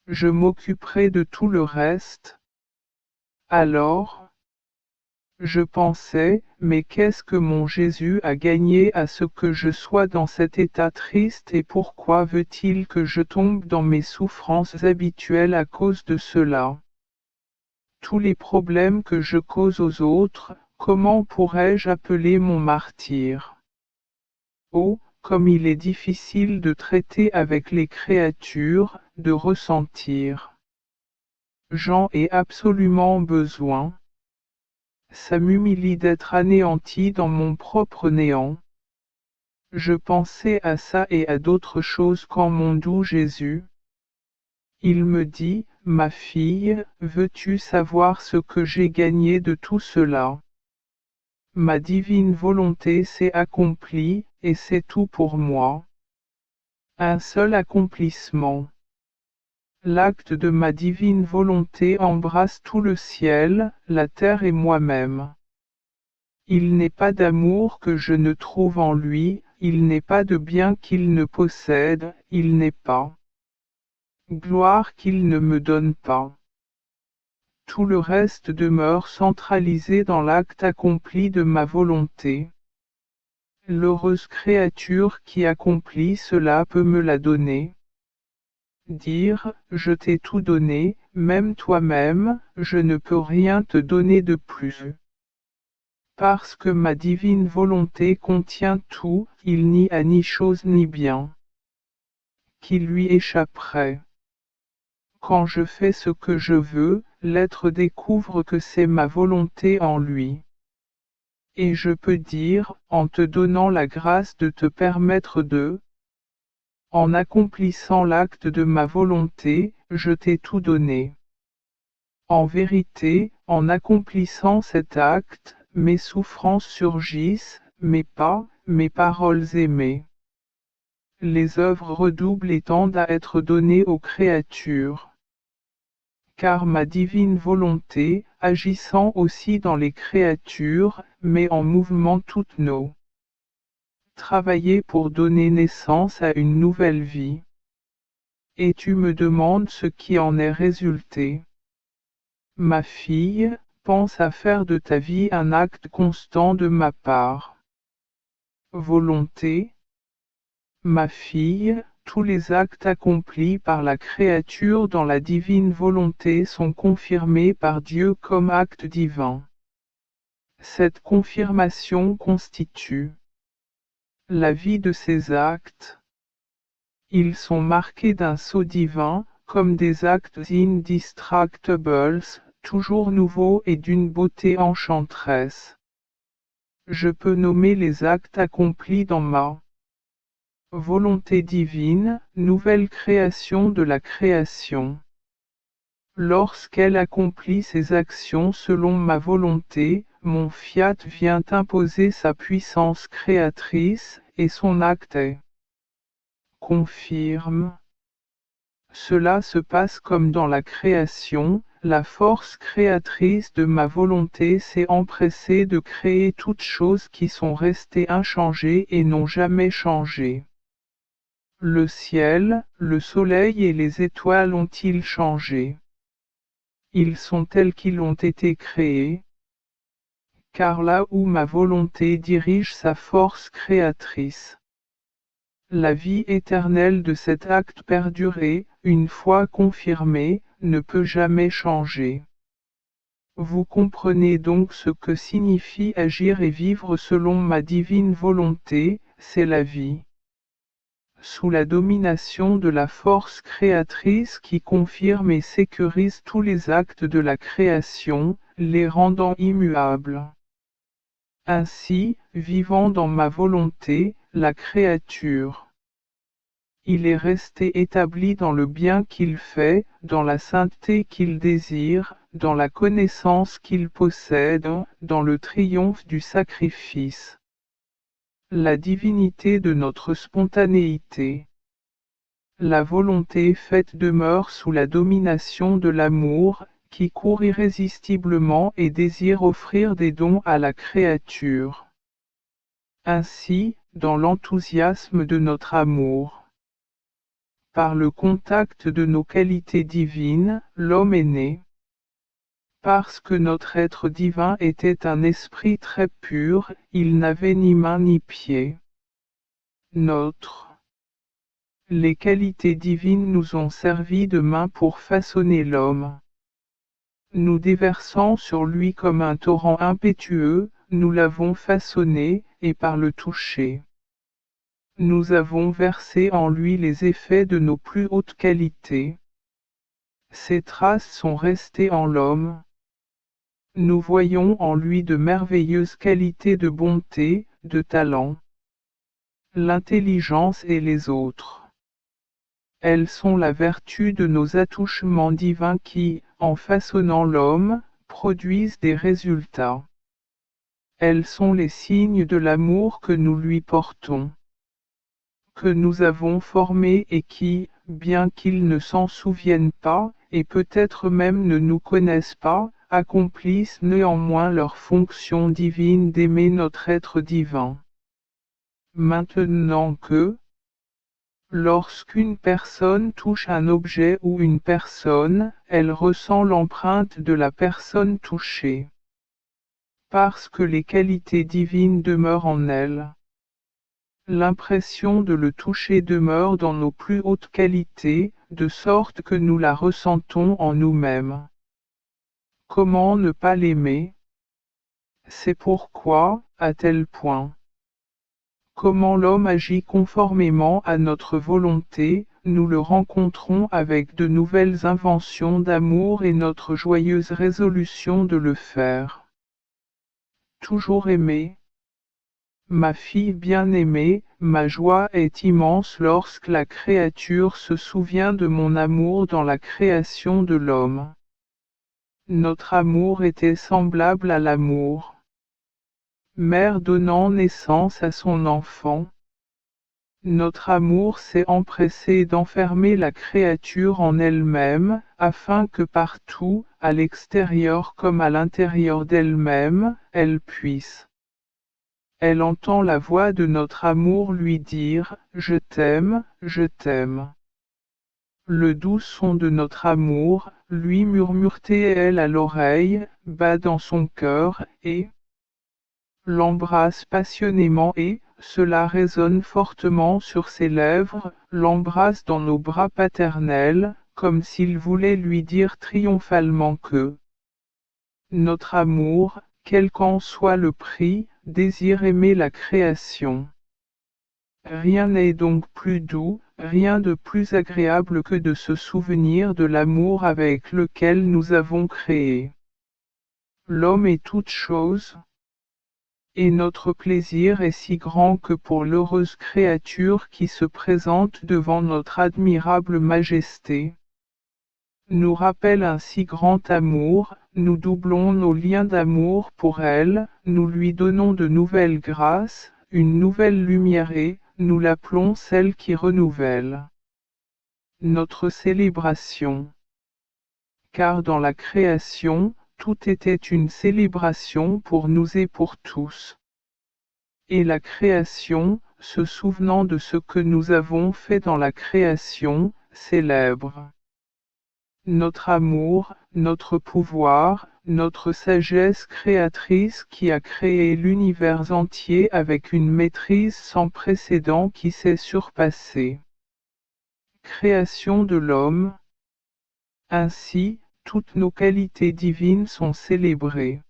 A: Je m'occuperai de tout le reste. Alors, je pensais, mais qu'est-ce que mon Jésus a gagné à ce que je sois dans cet état triste et pourquoi veut-il que je tombe dans mes souffrances habituelles à cause de cela? Tous les problèmes que je cause aux autres, comment pourrais-je appeler mon martyr? Oh, comme il est difficile de traiter avec les créatures, de ressentir. J'en ai absolument besoin. Ça m'humilie d'être anéanti dans mon propre néant. Je pensais à ça et à d'autres choses quand mon doux Jésus. Il me dit, ma fille, veux-tu savoir ce que j'ai gagné de tout cela? Ma divine volonté s'est accomplie, et c'est tout pour moi. Un seul accomplissement. L'acte de ma divine volonté embrasse tout le ciel, la terre et moi-même. Il n'est pas d'amour que je ne trouve en lui, il n'est pas de bien qu'il ne possède, il n'est pas gloire qu'il ne me donne pas. Tout le reste demeure centralisé dans l'acte accompli de ma volonté. L'heureuse créature qui accomplit cela peut me la donner. Dire, je t'ai tout donné, même toi-même, je ne peux rien te donner de plus. Parce que ma divine volonté contient tout, il n'y a ni chose ni bien qui lui échapperait. Quand je fais ce que je veux, l'être découvre que c'est ma volonté en lui. Et je peux dire, en te donnant la grâce de te permettre de, en accomplissant l'acte de ma volonté, je t'ai tout donné. En vérité, en accomplissant cet acte, mes souffrances surgissent, mais pas, mes paroles aimées. Les œuvres redoublent et tendent à être données aux créatures. Car ma divine volonté, agissant aussi dans les créatures, met en mouvement toutes nos travailler pour donner naissance à une nouvelle vie. Et tu me demandes ce qui en est résulté. Ma fille, pense à faire de ta vie un acte constant de ma part. Volonté. Ma fille, tous les actes accomplis par la créature dans la divine volonté sont confirmés par Dieu comme actes divins. Cette confirmation constitue la vie de ces actes. Ils sont marqués d'un sceau divin, comme des actes indestructibles, toujours nouveau et d'une beauté enchanteresse. Je peux nommer les actes accomplis dans ma volonté divine, nouvelle création de la création. Lorsqu'elle accomplit ses actions selon ma volonté, mon fiat vient imposer sa puissance créatrice, et son acte est confirme. Cela se passe comme dans la création, la force créatrice de ma volonté s'est empressée de créer toutes choses qui sont restées inchangées et n'ont jamais changé. Le ciel, le soleil et les étoiles ont-ils changé? Ils sont tels qu'ils ont été créés, car là où ma volonté dirige sa force créatrice. La vie éternelle de cet acte perduré, une fois confirmé, ne peut jamais changer. Vous comprenez donc ce que signifie agir et vivre selon ma divine volonté, c'est la vie. Sous la domination de la force créatrice qui confirme et sécurise tous les actes de la création, les rendant immuables. Ainsi, vivant dans ma volonté, la créature. Il est resté établi dans le bien qu'il fait, dans la sainteté qu'il désire, dans la connaissance qu'il possède, dans le triomphe du sacrifice. La divinité de notre spontanéité. La volonté faite demeure sous la domination de l'amour, qui court irrésistiblement et désire offrir des dons à la créature. Ainsi, dans l'enthousiasme de notre amour. Par le contact de nos qualités divines, l'homme est né. Parce que notre être divin était un esprit très pur, il n'avait ni main ni pied. Les qualités divines nous ont servi de main pour façonner l'homme. Nous déversant sur lui comme un torrent impétueux, nous l'avons façonné, et par le toucher. Nous avons versé en lui les effets de nos plus hautes qualités. Ces traces sont restées en l'homme. Nous voyons en lui de merveilleuses qualités de bonté, de talent, l'intelligence et les autres. Elles sont la vertu de nos attouchements divins qui, en façonnant l'homme, produisent des résultats. Elles sont les signes de l'amour que nous lui portons, que nous avons formé et qui, bien qu'ils ne s'en souviennent pas, et peut-être même ne nous connaissent pas, accomplissent néanmoins leur fonction divine d'aimer notre être divin. Maintenant que, lorsqu'une personne touche un objet ou une personne, elle ressent l'empreinte de la personne touchée. Parce que les qualités divines demeurent en elle. L'impression de le toucher demeure dans nos plus hautes qualités, de sorte que nous la ressentons en nous-mêmes. Comment ne pas l'aimer? C'est pourquoi, à tel point. Comment l'homme agit conformément à notre volonté, nous le rencontrons avec de nouvelles inventions d'amour et notre joyeuse résolution de le faire. Toujours aimé. Ma fille bien-aimée, ma joie est immense lorsque la créature se souvient de mon amour dans la création de l'homme. Notre amour était semblable à l'amour. Mère donnant naissance à son enfant. Notre amour s'est empressé d'enfermer la créature en elle-même, afin que partout, à l'extérieur comme à l'intérieur d'elle-même, elle puisse. Elle entend la voix de notre amour lui dire « Je t'aime, je t'aime ». Le doux son de notre amour, lui murmure-t-elle à l'oreille, bat dans son cœur, et l'embrasse passionnément et, cela résonne fortement sur ses lèvres, l'embrasse dans nos bras paternels, comme s'il voulait lui dire triomphalement que notre amour, quel qu'en soit le prix, désire aimer la création. Rien n'est donc plus doux, rien de plus agréable que de se souvenir de l'amour avec lequel nous avons créé l'homme et toutes choses, et notre plaisir est si grand que pour l'heureuse créature qui se présente devant notre admirable majesté, nous rappelle un si grand amour, nous doublons nos liens d'amour pour elle, nous lui donnons de nouvelles grâces, une nouvelle lumière et, nous l'appelons celle qui renouvelle notre célébration. Car dans la création, tout était une célébration pour nous et pour tous. Et la création, se souvenant de ce que nous avons fait dans la création, célèbre notre amour, notre pouvoir, notre sagesse créatrice qui a créé l'univers entier avec une maîtrise sans précédent qui s'est surpassée. Création de l'homme. Ainsi, toutes nos qualités divines sont célébrées.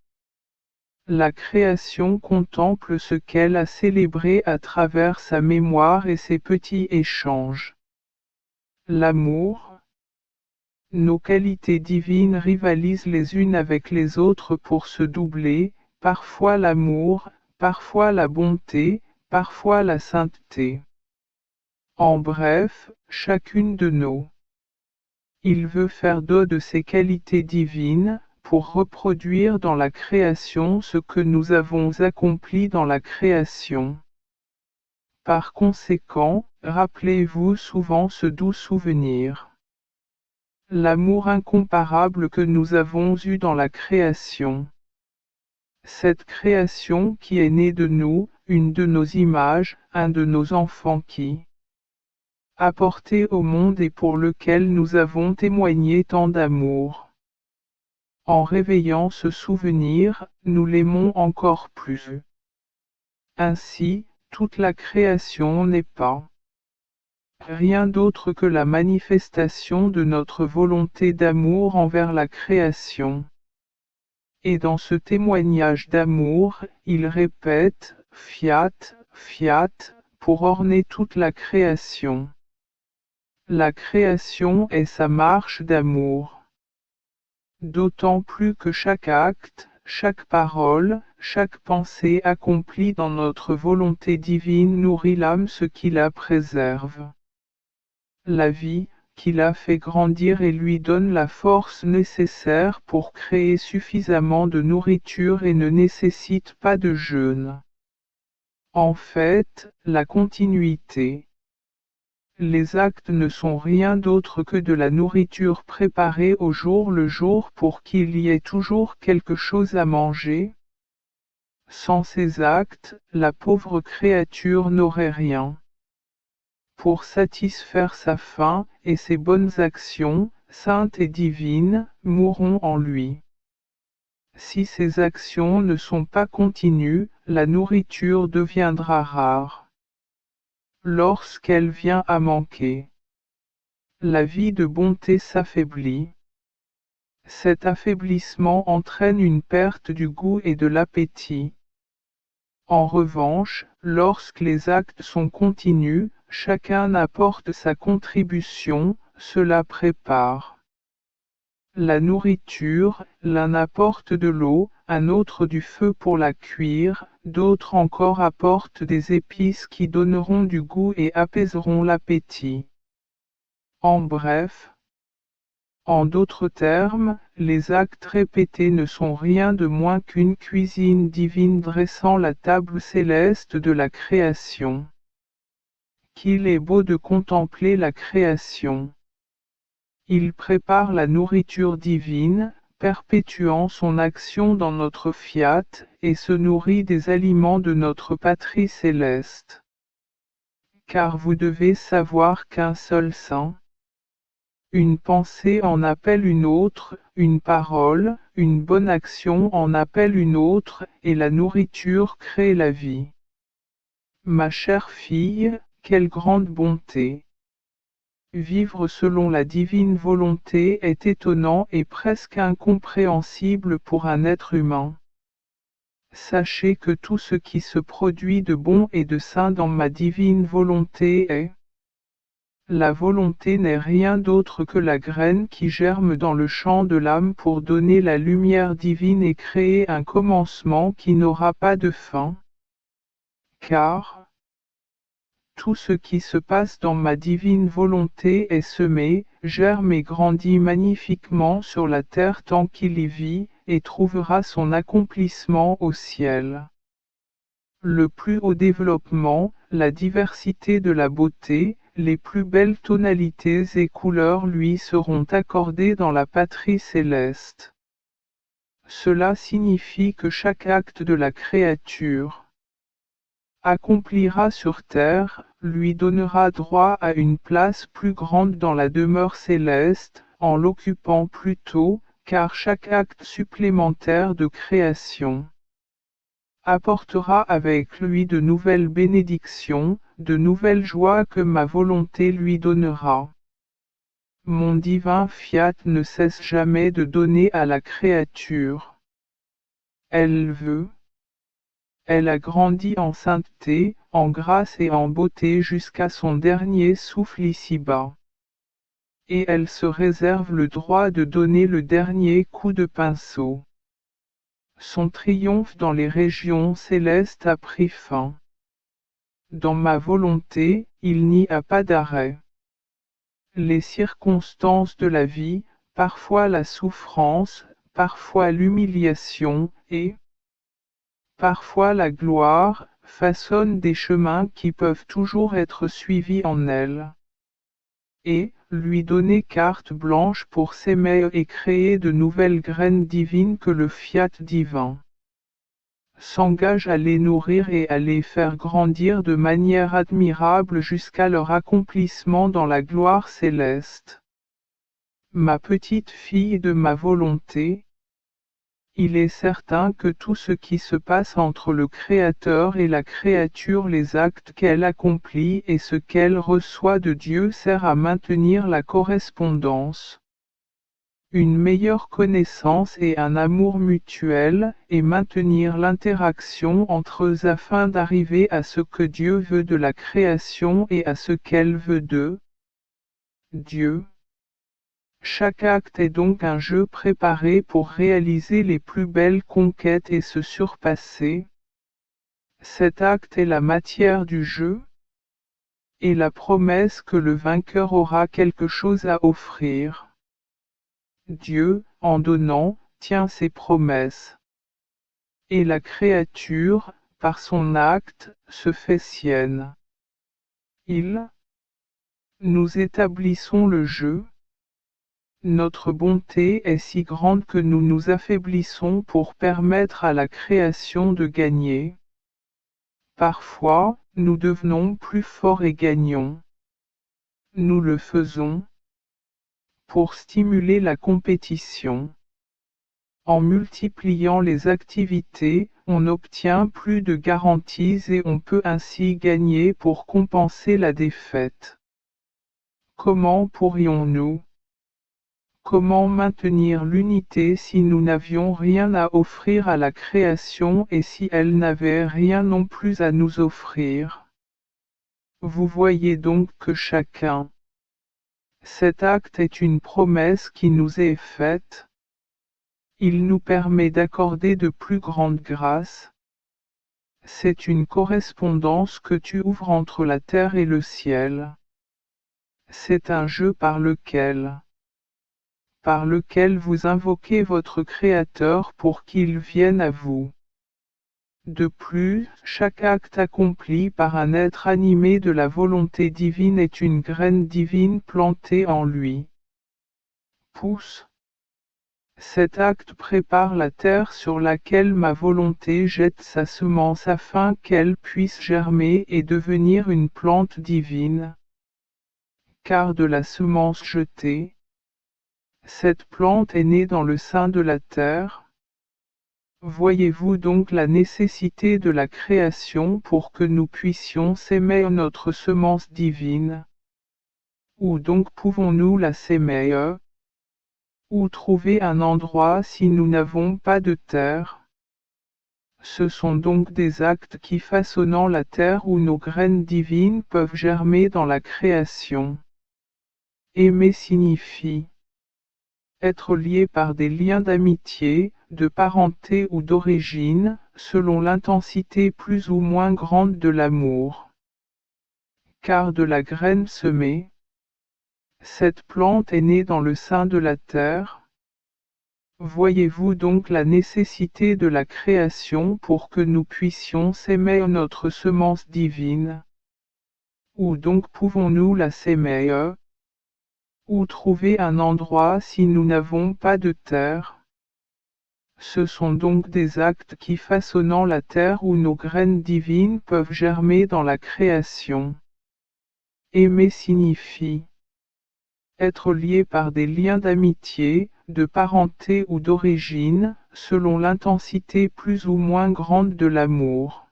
A: La création contemple ce qu'elle a célébré à travers sa mémoire et ses petits échanges. L'amour. Nos qualités divines rivalisent les unes avec les autres pour se doubler, parfois l'amour, parfois la bonté, parfois la sainteté. En bref, chacune de nos. Il veut faire don de ses qualités divines, pour reproduire dans la création ce que nous avons accompli dans la création. Par conséquent, rappelez-vous souvent ce doux souvenir. L'amour incomparable que nous avons eu dans la création. Cette création qui est née de nous, une de nos images, un de nos enfants qui a porté au monde et pour lequel nous avons témoigné tant d'amour. En réveillant ce souvenir, nous l'aimons encore plus. Ainsi, toute la création n'est pas rien d'autre que la manifestation de notre volonté d'amour envers la création. Et dans ce témoignage d'amour, il répète « Fiat, Fiat » pour orner toute la création. La création est sa marche d'amour. D'autant plus que chaque acte, chaque parole, chaque pensée accomplie dans notre volonté divine nourrit l'âme ce qui la préserve. La vie, qui la fait grandir et lui donne la force nécessaire pour créer suffisamment de nourriture et ne nécessite pas de jeûne. En fait, la continuité. Les actes ne sont rien d'autre que de la nourriture préparée au jour le jour pour qu'il y ait toujours quelque chose à manger. Sans ces actes, la pauvre créature n'aurait rien. Pour satisfaire sa faim, et ses bonnes actions, saintes et divines, mourront en lui. Si ces actions ne sont pas continues, la nourriture deviendra rare. Lorsqu'elle vient à manquer, la vie de bonté s'affaiblit. Cet affaiblissement entraîne une perte du goût et de l'appétit. En revanche, lorsque les actes sont continus, chacun apporte sa contribution, cela prépare la nourriture, l'un apporte de l'eau, un autre du feu pour la cuire, d'autres encore apportent des épices qui donneront du goût et apaiseront l'appétit. En bref, en d'autres termes, les actes répétés ne sont rien de moins qu'une cuisine divine dressant la table céleste de la création. Qu'il est beau de contempler la création. Il prépare la nourriture divine, perpétuant son action dans notre fiat, et se nourrit des aliments de notre patrie céleste. Car vous devez savoir qu'un seul saint, une pensée en appelle une autre, une parole, une bonne action en appelle une autre, et la nourriture crée la vie. Ma chère fille, quelle grande bonté! Vivre selon la divine volonté est étonnant et presque incompréhensible pour un être humain. Sachez que tout ce qui se produit de bon et de saint dans ma divine volonté est. La volonté n'est rien d'autre que la graine qui germe dans le champ de l'âme pour donner la lumière divine et créer un commencement qui n'aura pas de fin. Car tout ce qui se passe dans ma divine volonté est semé, germe et grandit magnifiquement sur la terre tant qu'il y vit, et trouvera son accomplissement au ciel. Le plus haut développement, la diversité de la beauté, les plus belles tonalités et couleurs lui seront accordées dans la patrie céleste. Cela signifie que chaque acte de la créature accomplira sur terre, lui donnera droit à une place plus grande dans la demeure céleste, en l'occupant plus tôt, car chaque acte supplémentaire de création apportera avec lui de nouvelles bénédictions, de nouvelles joies que ma volonté lui donnera. Mon divin fiat ne cesse jamais de donner à la créature. Elle veut. Elle a grandi en sainteté, en grâce et en beauté jusqu'à son dernier souffle ici-bas. Et elle se réserve le droit de donner le dernier coup de pinceau. Son triomphe dans les régions célestes a pris fin. Dans ma volonté, il n'y a pas d'arrêt. Les circonstances de la vie, parfois la souffrance, parfois l'humiliation, et parfois la gloire, façonnent des chemins qui peuvent toujours être suivis en elle. Et, lui donner carte blanche pour s'aimer et créer de nouvelles graines divines que le fiat divin s'engage à les nourrir et à les faire grandir de manière admirable jusqu'à leur accomplissement dans la gloire céleste. Ma petite fille de ma volonté, il est certain que tout ce qui se passe entre le Créateur et la créature, les actes qu'elle accomplit et ce qu'elle reçoit de Dieu sert à maintenir la correspondance, une meilleure connaissance et un amour mutuel, et maintenir l'interaction entre eux afin d'arriver à ce que Dieu veut de la création et à ce qu'elle veut de Dieu. Chaque acte est donc un jeu préparé pour réaliser les plus belles conquêtes et se surpasser. Cet acte est la matière du jeu, et la promesse que le vainqueur aura quelque chose à offrir. Dieu, en donnant, tient ses promesses. Et la créature, par son acte, se fait sienne. Nous établissons le jeu. Notre bonté est si grande que nous nous affaiblissons pour permettre à la création de gagner. Parfois, nous devenons plus forts et gagnons. Nous le faisons pour stimuler la compétition. En multipliant les activités, on obtient plus de garanties et on peut ainsi gagner pour compenser la défaite. Comment pourrions-nous Comment maintenir l'unité si nous n'avions rien à offrir à la création et si elle n'avait rien non plus à nous offrir? Vous voyez donc que chacun. Cet acte est une promesse qui nous est faite. Il nous permet d'accorder de plus grandes grâces. C'est une correspondance que tu ouvres entre la terre et le ciel. C'est un jeu par lequel vous invoquez votre Créateur pour qu'il vienne à vous. De plus, chaque acte accompli par un être animé de la volonté divine est une graine divine plantée en lui. Pousse. Cet acte prépare la terre sur laquelle ma volonté jette sa semence afin qu'elle puisse germer et devenir une plante divine. Car de la semence jetée, cette plante est née dans le sein de la terre. Voyez-vous donc la nécessité de la création pour que nous puissions s'aimer notre semence divine? Où donc pouvons-nous la s'aimer? Où trouver un endroit si nous n'avons pas de terre? Ce sont donc des actes qui façonnant la terre où nos graines divines peuvent germer dans la création. Aimer signifie être lié par des liens d'amitié, de parenté ou d'origine, selon l'intensité plus ou moins grande de l'amour. Car de la graine semée, cette plante est née dans le sein de la terre. Voyez-vous donc la nécessité de la création pour que nous puissions s'aimer notre semence divine? Où donc pouvons-nous la s'aimer? Où trouver un endroit si nous n'avons pas de terre? Ce sont donc des actes qui façonnant la terre où nos graines divines peuvent germer dans la création. Aimer signifie être lié par des liens d'amitié, de parenté ou d'origine, selon l'intensité plus ou moins grande de l'amour.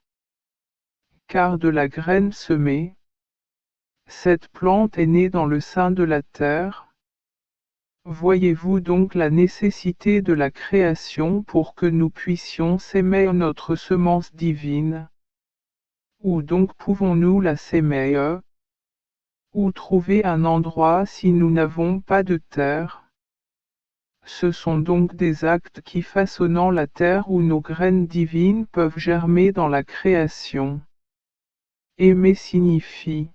A: Car de la graine semée, cette plante est née dans le sein de la terre. Voyez-vous donc la nécessité de la création pour que nous puissions s'aimer notre semence divine? Où donc pouvons-nous la s'aimer? Où trouver un endroit si nous n'avons pas de terre? Ce sont donc des actes qui façonnant la terre où nos graines divines peuvent germer dans la création. Aimer signifie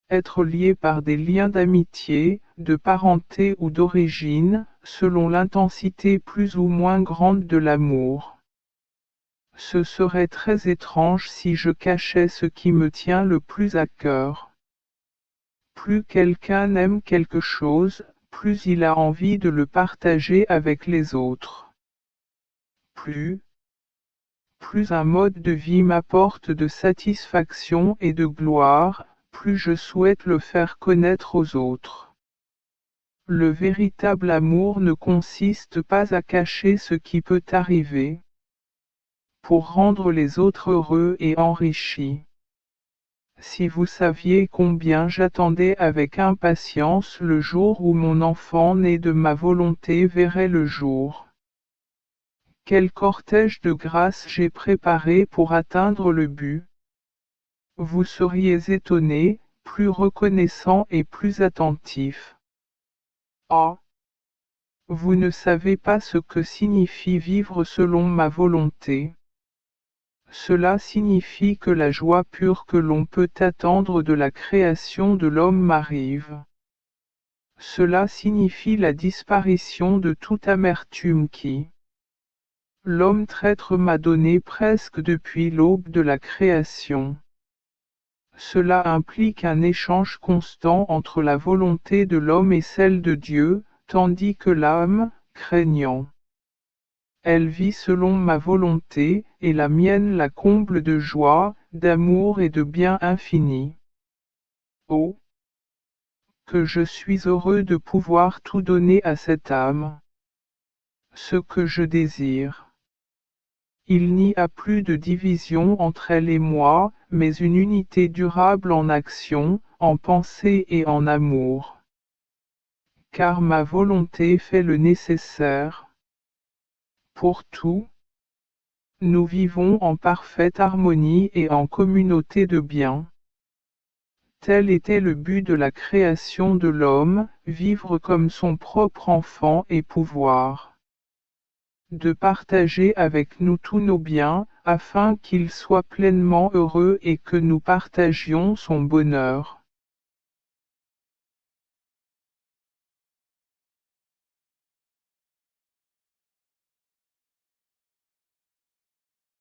A: être lié par des liens d'amitié, de parenté ou d'origine, selon l'intensité plus ou moins grande de l'amour. Ce serait très étrange si je cachais ce qui me tient le plus à cœur. Plus quelqu'un aime quelque chose, plus il a envie de le partager avec les autres. Plus un mode de vie m'apporte de satisfaction et de gloire, plus je souhaite le faire connaître aux autres. Le véritable amour ne consiste pas à cacher ce qui peut arriver, pour rendre les autres heureux et enrichis. Si vous saviez combien j'attendais avec impatience le jour où mon enfant né de ma volonté verrait le jour. Quel cortège de grâce j'ai préparé pour atteindre le but. Vous seriez étonné, plus reconnaissant et plus attentif. Ah! Vous ne savez pas ce que signifie vivre selon ma volonté. Cela signifie que la joie pure que l'on peut attendre de la création de l'homme m'arrive. Cela signifie la disparition de toute amertume qui, l'homme traître m'a donné presque depuis l'aube de la création. Cela implique un échange constant entre la volonté de l'homme et celle de Dieu, tandis que l'âme, craignant, elle vit selon ma volonté, et la mienne la comble de joie, d'amour et de bien infini. Oh! Que je suis heureux de pouvoir tout donner à cette âme. Ce que je désire. Il n'y a plus de division entre elle et moi, mais une unité durable en action, en pensée et en amour. Car ma volonté fait le nécessaire. Pour tout, nous vivons en parfaite harmonie et en communauté de bien. Tel était le but de la création de l'homme, vivre comme son propre enfant et pouvoir de partager avec nous tous nos biens, afin qu'il soit pleinement heureux et que nous partagions son bonheur.